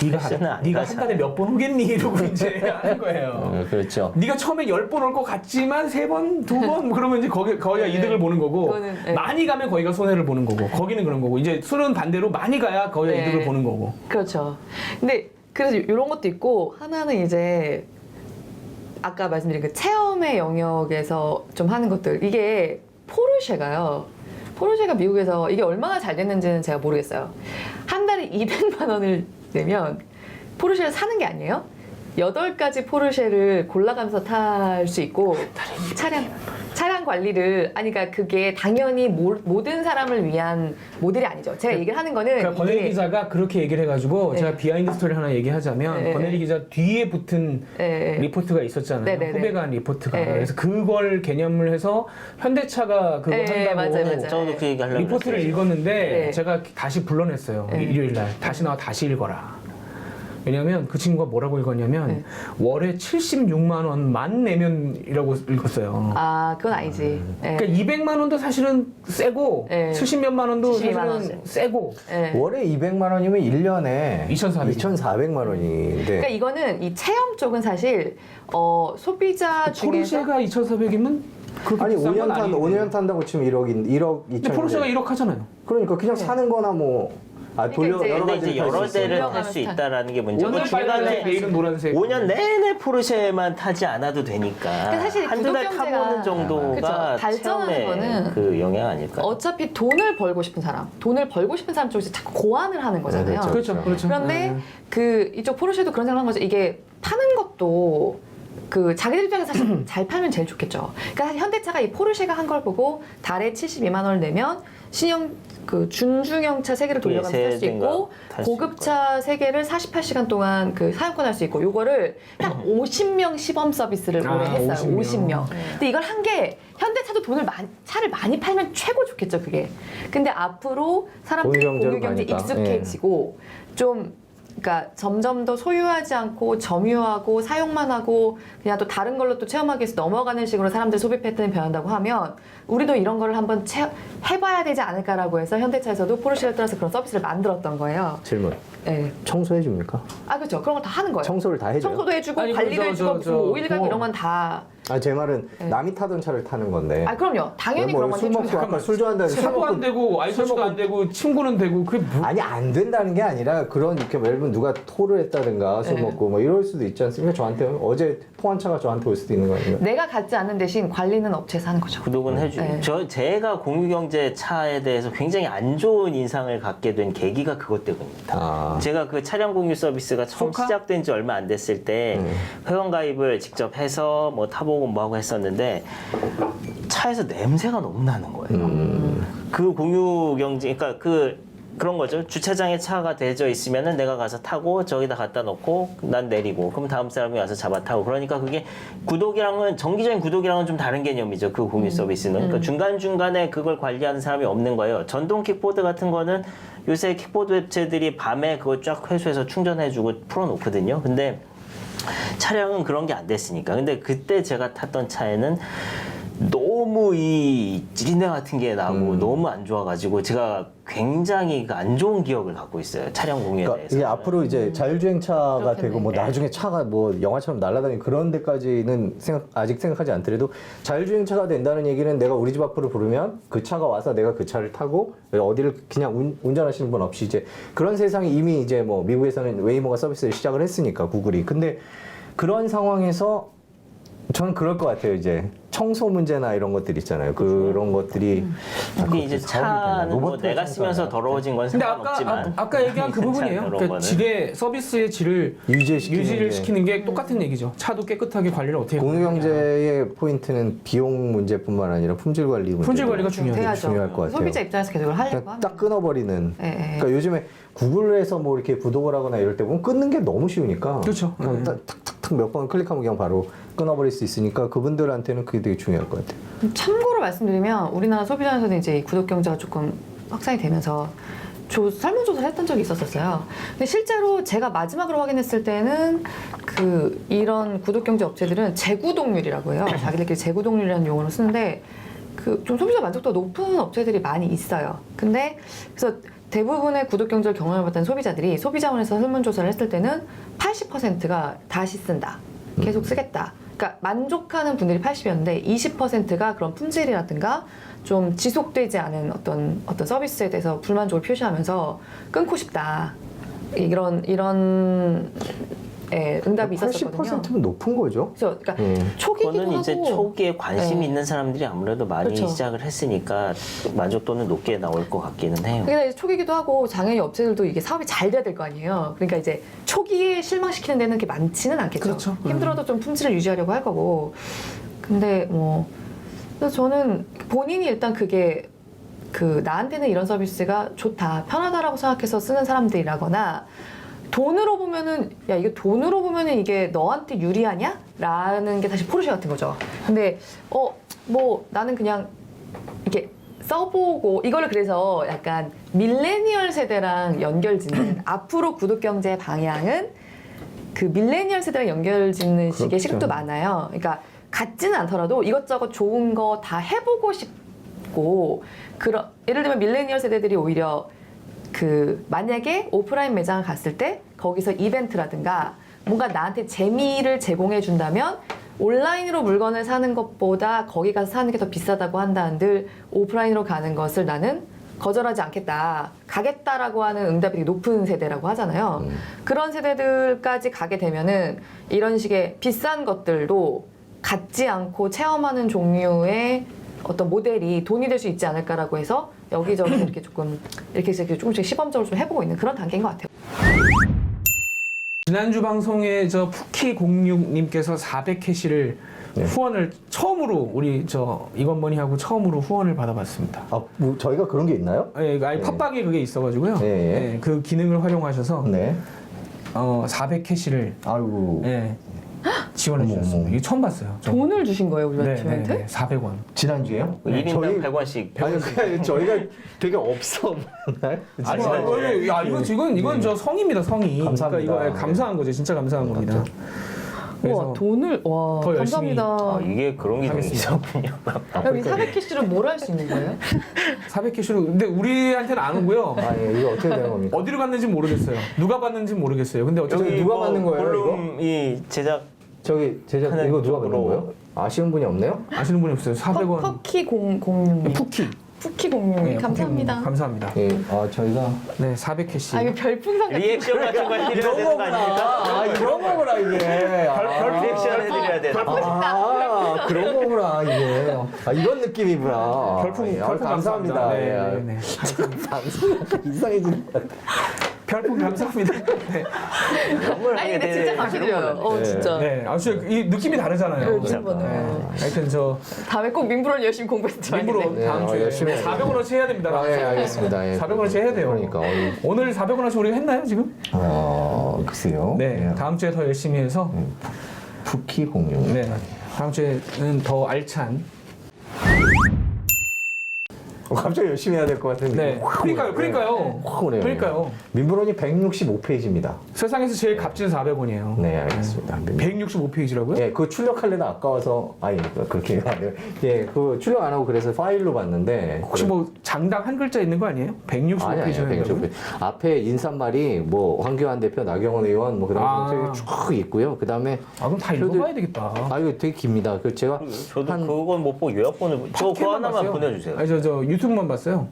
헬스는 안 네가 한 가잖아요. 달에 몇 번 오겠니 이러고 이제 하는 거예요. 그렇죠. 네가 처음에 10번 올 것 같지만 3번, 2번 그러면 이제 거기가 네. 이득을 보는 거고 그거는, 네. 많이 가면 거기가 손해를 보는 거고 거기는 그런 거고 이제 술은 반대로 많이 가야 거기가 네. 이득을 보는 거고. 그렇죠. 근데 그래서 이런 것도 있고 하나는 이제 아까 말씀드린 그 체험의 영역에서 좀 하는 것들 이게 포르쉐가요. 포르쉐가 미국에서 이게 얼마나 잘 됐는지는 제가 모르겠어요. 한 달에 200만 원을 내면 포르쉐를 사는 게 아니에요. 8가지 포르쉐를 골라가면서 탈 수 있고 차량 관리를 그러니까 그게 당연히 모든 사람을 위한 모델이 아니죠. 제가 얘기를 하는 거는 그러니까 권혜리 기자가 그렇게 얘기를 해가지고 네. 제가 비하인드 스토리 하나 얘기하자면 네. 권혜리 기자 뒤에 붙은 네. 리포트가 있었잖아요. 네, 네, 네. 후배가 한 리포트가. 네. 그래서 그걸 개념을 해서 현대차가 그거 네, 한다고 맞아요. 저도 그 얘기 하려고 리포트를 그랬어요. 읽었는데 네. 제가 다시 불러냈어요. 네. 일요일 날 다시 나와 다시 읽어라. 왜냐면 그 친구가 뭐라고 읽었냐면 네. 월에 76만 원만 내면이라고 읽었어요. 아 그건 아니지. 네. 그러니까 200만 원도 사실은 세고 네. 70몇만 원도 72만 사실은 원. 세고 네. 월에 200만 원이면 1년에 2,400. 2,400만 원인데 그러니까 이거는 이 체험 쪽은 사실 소비자 중에서 포르쉐가 2,400이면 그렇게 아니 비싼 건 5년 탄다고 치면 1억 근데 2천. 포르쉐가 1억 하잖아요. 그러니까 그냥 사는 거나 뭐 돌려 그러니까 이제 여러 근데 가지 이제 여러 대를 탈 수 있다라는 게 문제고 오늘 빨간색, 중간에 내일은 노란색. 5년 내내 포르쉐만 타지 않아도 되니까 그러니까 사실 한두 달 구독 타보는 경제가- 정도가 그쵸. 발전하는 처음에 거는 그 영향 아닐까요? 어차피 돈을 벌고 싶은 사람 쪽에서 자꾸 고안을 하는 거잖아요. 네, 그렇죠, 그렇죠. 그런데 네. 그 이쪽 포르쉐도 그런 생각을 한 거죠. 이게 파는 것도 그 자기들 입장에서 사실 잘 팔면 제일 좋겠죠. 그러니까 현대차가 이 포르쉐가 한 걸 보고 달에 72만 원을 내면 그 준중형차 3개를 돌려가면서 탈 수 세대인가 있고 탈수 고급차 3개를 48시간 동안 그 사용권 할 수 있고 요거를 딱 50명 시범 서비스를 올해 했어요. 50명. 근데 이걸 한 게 현대차도 차를 많이 팔면 최고 좋겠죠, 그게. 근데 앞으로 사람들이 공유경제로 공유경제 가니까. 익숙해지고 좀 그러니까 점점 더 소유하지 않고 점유하고 사용만 하고 그냥 또 다른 걸로 또 체험하기 위해서 넘어가는 식으로 사람들 소비 패턴이 변한다고 하면 우리도 이런 거를 한번 해봐야 되지 않을까라고 해서 현대차에서도 포르쉐를 따라서 그런 서비스를 만들었던 거예요. 질문. 네. 청소해 줍니까? 아 그렇죠. 그런 거 다 하는 거예요. 청소를 다 해줘요. 청소도 해주고 아니, 관리도 저, 해주고 저, 무슨 오일 가고 뭐. 이런 건 다. 제 말은 네. 남이 타던 차를 타는 건데. 아 그럼요. 당연히 뭐 그런 건 술 먹고 해주고. 아까 술 좋아한다는 차도 안 되고 아이셔츠도 안 되고 친구는 되고 그게 뭐 아니 안 된다는 게 아니라 그런 이렇게 예를 들면 누가 토를 했다든가 술 네. 먹고 뭐 이럴 수도 있지 않습니까? 저한테 어제 토한 차가 저한테 올 수도 있는 거 아닌가요? 내가 갖지 않는 대신 관리는 업체에서 하는 거죠. 구독은 해주. 네. 제가 공유경제 차에 대해서 굉장히 안 좋은 인상을 갖게 된 계기가 그것 때문입니다. 아. 제가 그 차량 공유 서비스가 처음 소카? 시작된 지 얼마 안 됐을 때 회원 가입을 직접 해서 뭐 타보고 뭐 하고 했었는데 차에서 냄새가 너무 나는 거예요. 그 공유 경제, 그러니까 그런 거죠. 주차장에 차가 대져 있으면은 내가 가서 타고 저기다 갖다 놓고 난 내리고 그럼 다음 사람이 와서 잡아 타고 그러니까 그게 정기적인 구독이랑은 좀 다른 개념이죠. 그 공유 서비스는. 그러니까 중간중간에 그걸 관리하는 사람이 없는 거예요. 전동 킥보드 같은 거는 요새 킥보드 업체들이 밤에 그거 쫙 회수해서 충전해주고 풀어놓거든요. 근데 차량은 그런 게 안 됐으니까. 근데 그때 제가 탔던 차에는 너무 이 찌린내 같은 게 나고 너무 안 좋아가지고 제가 굉장히 안 좋은 기억을 갖고 있어요. 차량 공유에 그러니까 대해서. 이게 앞으로 이제 자율주행차가 그렇겠네. 되고 뭐 나중에 차가 뭐 영화처럼 날아다니는 그런 데까지는 아직 생각하지 않더라도 자율주행차가 된다는 얘기는 내가 우리 집 앞으로 부르면 그 차가 와서 내가 그 차를 타고 어디를 그냥 운전하시는 분 없이 이제 그런 세상이 이미 이제 뭐 미국에서는 웨이모가 서비스를 시작을 했으니까 구글이. 근데 그런 상황에서 저는 그럴 것 같아요. 이제 청소 문제나 이런 것들 있잖아요. 그런 것들이 근데 이제 차는 뭐 내가 쓰면서 더러워진 건 근데 상관없지만 아까 얘기한 그 부분이에요. 그런 그러니까 거는. 질의 서비스의 질을 유지시키는 게. 시키는 게 똑같은 얘기죠. 차도 깨끗하게 관리를 어떻게 공유경제의 포인트는 비용 문제뿐만 아니라 품질 관리 문제. 품질 관리가 중요하죠. 해야죠. 중요할 것 같아요. 소비자 입장에서 계속 이걸 하려고 그냥 하면. 딱 끊어버리는. 예, 예. 그러니까 요즘에 구글에서 뭐 이렇게 구독을 하거나 이럴 때 보면 끊는 게 너무 쉬우니까. 그렇죠. 그냥 탁탁탁 몇 번 클릭하면 그냥 바로 끊어버릴 수 있으니까 그분들한테는 그게 되게 중요할 것 같아요. 참고로 말씀드리면 우리나라 소비자에서는 이제 이 구독 경제가 조금 확산이 되면서 설문조사를 했던 적이 있었어요. 근데 실제로 제가 마지막으로 확인했을 때는 이런 구독 경제 업체들은 재구독률이라고 해요. 자기들끼리 재구독률이라는 용어를 쓰는데 좀 소비자 만족도가 높은 업체들이 많이 있어요. 근데 그래서 대부분의 구독 경제를 경험해봤던 소비자들이 소비자원에서 설문조사를 했을 때는 80%가 다시 쓴다. 계속 쓰겠다. 그러니까 만족하는 분들이 80이었는데 20%가 그런 품질이라든가 좀 지속되지 않은 어떤 서비스에 대해서 불만족을 표시하면서 끊고 싶다. 이런 예, 응답이 있었거든요. 80%면 높은 거죠. 그래서 그러니까 초기기도 그거는 이제 하고 초기에 관심이 네. 있는 사람들이 아무래도 많이 그렇죠. 시작을 했으니까 만족도는 높게 나올 것 같기는 해요. 그러니까 이제 초기기도 하고 당연히 업체들도 이게 사업이 잘 돼야 될 거 아니에요. 그러니까 이제 초기에 실망시키는 데는 그렇게 많지는 않겠죠. 그렇죠. 힘들어도 좀 품질을 유지하려고 할 거고. 근데 뭐 그래서 저는 본인이 일단 그게 나한테는 이런 서비스가 좋다, 편하다라고 생각해서 쓰는 사람들이라거나 돈으로 보면은 야 이게 돈으로 보면은 이게 너한테 유리하냐? 라는 게 다시 포르쉐 같은 거죠. 근데 뭐 나는 그냥 이렇게 써보고 이거를 그래서 약간 밀레니얼 세대랑 연결짓는 앞으로 구독경제 방향은 그 밀레니얼 세대랑 연결짓는 식의 그렇죠. 시각도 많아요. 그러니까 같지는 않더라도 이것저것 좋은 거 다 해보고 싶고 예를 들면 밀레니얼 세대들이 오히려 만약에 오프라인 매장을 갔을 때 거기서 이벤트라든가 뭔가 나한테 재미를 제공해 준다면 온라인으로 물건을 사는 것보다 거기 가서 사는 게 더 비싸다고 한다는들 오프라인으로 가는 것을 나는 거절하지 않겠다, 가겠다라고 하는 응답이 되게 높은 세대라고 하잖아요. 그런 세대들까지 가게 되면은 이런 식의 비싼 것들도 갖지 않고 체험하는 종류의 어떤 모델이 돈이 될 수 있지 않을까라고 해서 여기저기 이렇게 조금씩 시범적으로 좀 해보고 있는 그런 단계인 것 같아요. 지난주 방송에 푸키06님께서 400캐시를 후원을 처음으로 우리 이건머니하고 처음으로 후원을 받아봤습니다. 뭐 저희가 그런 게 있나요? 예, 아예 팟빵에 그게 있어가지고요. 예, 예. 예, 그 기능을 활용하셔서 네. 400캐시를 아이고. 지원해 어머, 주셨습니다. 어머. 이거 처음 봤어요. 돈을 주신 거예요, 우리한테? 400원. 지난주에요? 일인당 100원씩. 아니 그냥 저희가 되게 없어 보였나요? 이건 저 성입니다, 성이. 감사합니다. 그러니까 이거 감사한 거죠, 진짜 감사한 겁니다. 와, 돈을 와, 더 열심히 감사합니다. 이게 그런 게 하겠습니다. 있었군요. 여기 400캐시로 뭘 할 수 있는 거예요? 400캐시로 근데 우리한테는 안 오고요. 아니 이거 어떻게 되는 겁니까? 어디로 갔는지 모르겠어요. 누가 받는지 모르겠어요. 근데 어쨌든 여기 누가 받는 거예요, 이거? 볼륨이 제작 저기 제작 하는 이거 누가 받는 쪽으로. 거예요? 아시는 분이 없네요? 아시는 분이 없어요. 400원. 퍼키 006님. 푸키. 푸키 006님. 네, 감사합니다. 감사합니다. 예, 저희가 네, 400캐시. 이거 별풍선 같은 리액션 같은 걸 해드려야 되는 거 아닙니까? 이런 거구나 이게. 별 리액션 해드려야 되는 거. 그런 거구나 이게. 이런 느낌이구나. 별풍 감사합니다. 네. 방송 이상해진다. 별풍 감사합니다. 네. 선물 아니 하게 근데 진짜 되는 감사드려요. 네. 진짜. 네, 진짜 이 느낌이 다르잖아요. 네, 진짜. 하여튼 다음에 꼭 민부를 열심히 공부해서 민부로 네, 다음 주에 열심히 400원어치 해야 됩니다. 예, 알겠습니다. 예. 400원어치 해야 돼요. 그러니까 오늘 400원어치 우리가 했나요 지금? 글쎄요. 네, 다음 주에 더 열심히 해서 푸키 공룡. 네, 다음 주에는 더 알찬. 갑자기 열심히 해야 될 것 같은데. 네, 그러니까요. 확 오네요. 그러니까요. 민부론이 165페이지입니다. 세상에서 제일 값진 400원이에요. 네, 알겠습니다. 165페이지라고요? 예, 그 출력하려다 아까워서 그렇게 아니에요. 예, 그 출력 안 하고 그래서 파일로 봤는데 혹시 뭐 장당 한 글자 있는 거 아니에요? 아니 165페이지라고요? 165페이지. 앞에 인사말이 뭐 황교안 대표, 나경원 의원 뭐 그런 쭉 있고요. 그다음에 아 그럼 다 표들- 읽어봐야 되겠다. 이거 되게 깁니다. 그 제가 저도 그건 못 보고 요약본을 저 그거 팟캐만 하나만 봤어요. 보내주세요. 아니 저 유튜브만 봤어요.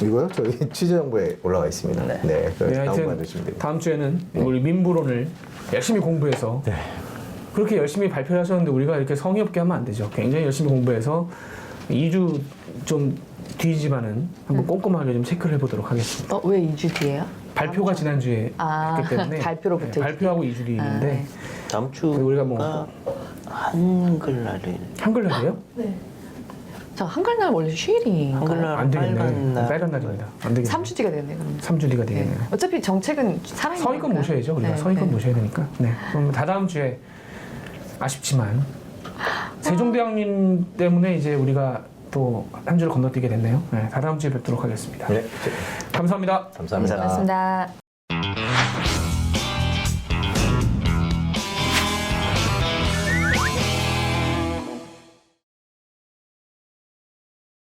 이거요? 저희 취재 정보에 올라가 있습니다. 네, 네, 그래서 하여튼 다운받으시면 됩니다. 다음 주에는 우리 민부론을 열심히 공부해서 그렇게 열심히 발표하셨는데 우리가 이렇게 성의 없게 하면 안 되죠. 굉장히 열심히 공부해서 2주 좀 뒤지만은 한번 꼼꼼하게 좀 체크를 해보도록 하겠습니다. 왜 2주 뒤에요? 발표가 지난주에 했기 때문에 발표로부터 발표하고 2주 뒤인데 다음 주 우리가 뭐 한글날을 한글날이에요? 네. 자, 한글날 원래 휴일인가요? 한글날 안 되겠네. 빨간 날. 빨간 날입니다. 안 되겠네. 3주 뒤가 되겠네 그럼. 3주 뒤가 되겠네요. 어차피 정책은 살아있는 성의껏 거니까. 모셔야죠. 우리가 네, 성의껏 네. 모셔야 되니까. 네. 그럼 다다음 주에 아쉽지만 세종대왕님 때문에 이제 우리가 또 한 주를 건너뛰게 됐네요. 네, 다다음 주에 뵙도록 하겠습니다. 네, 감사합니다. 감사합니다. 고맙습니다.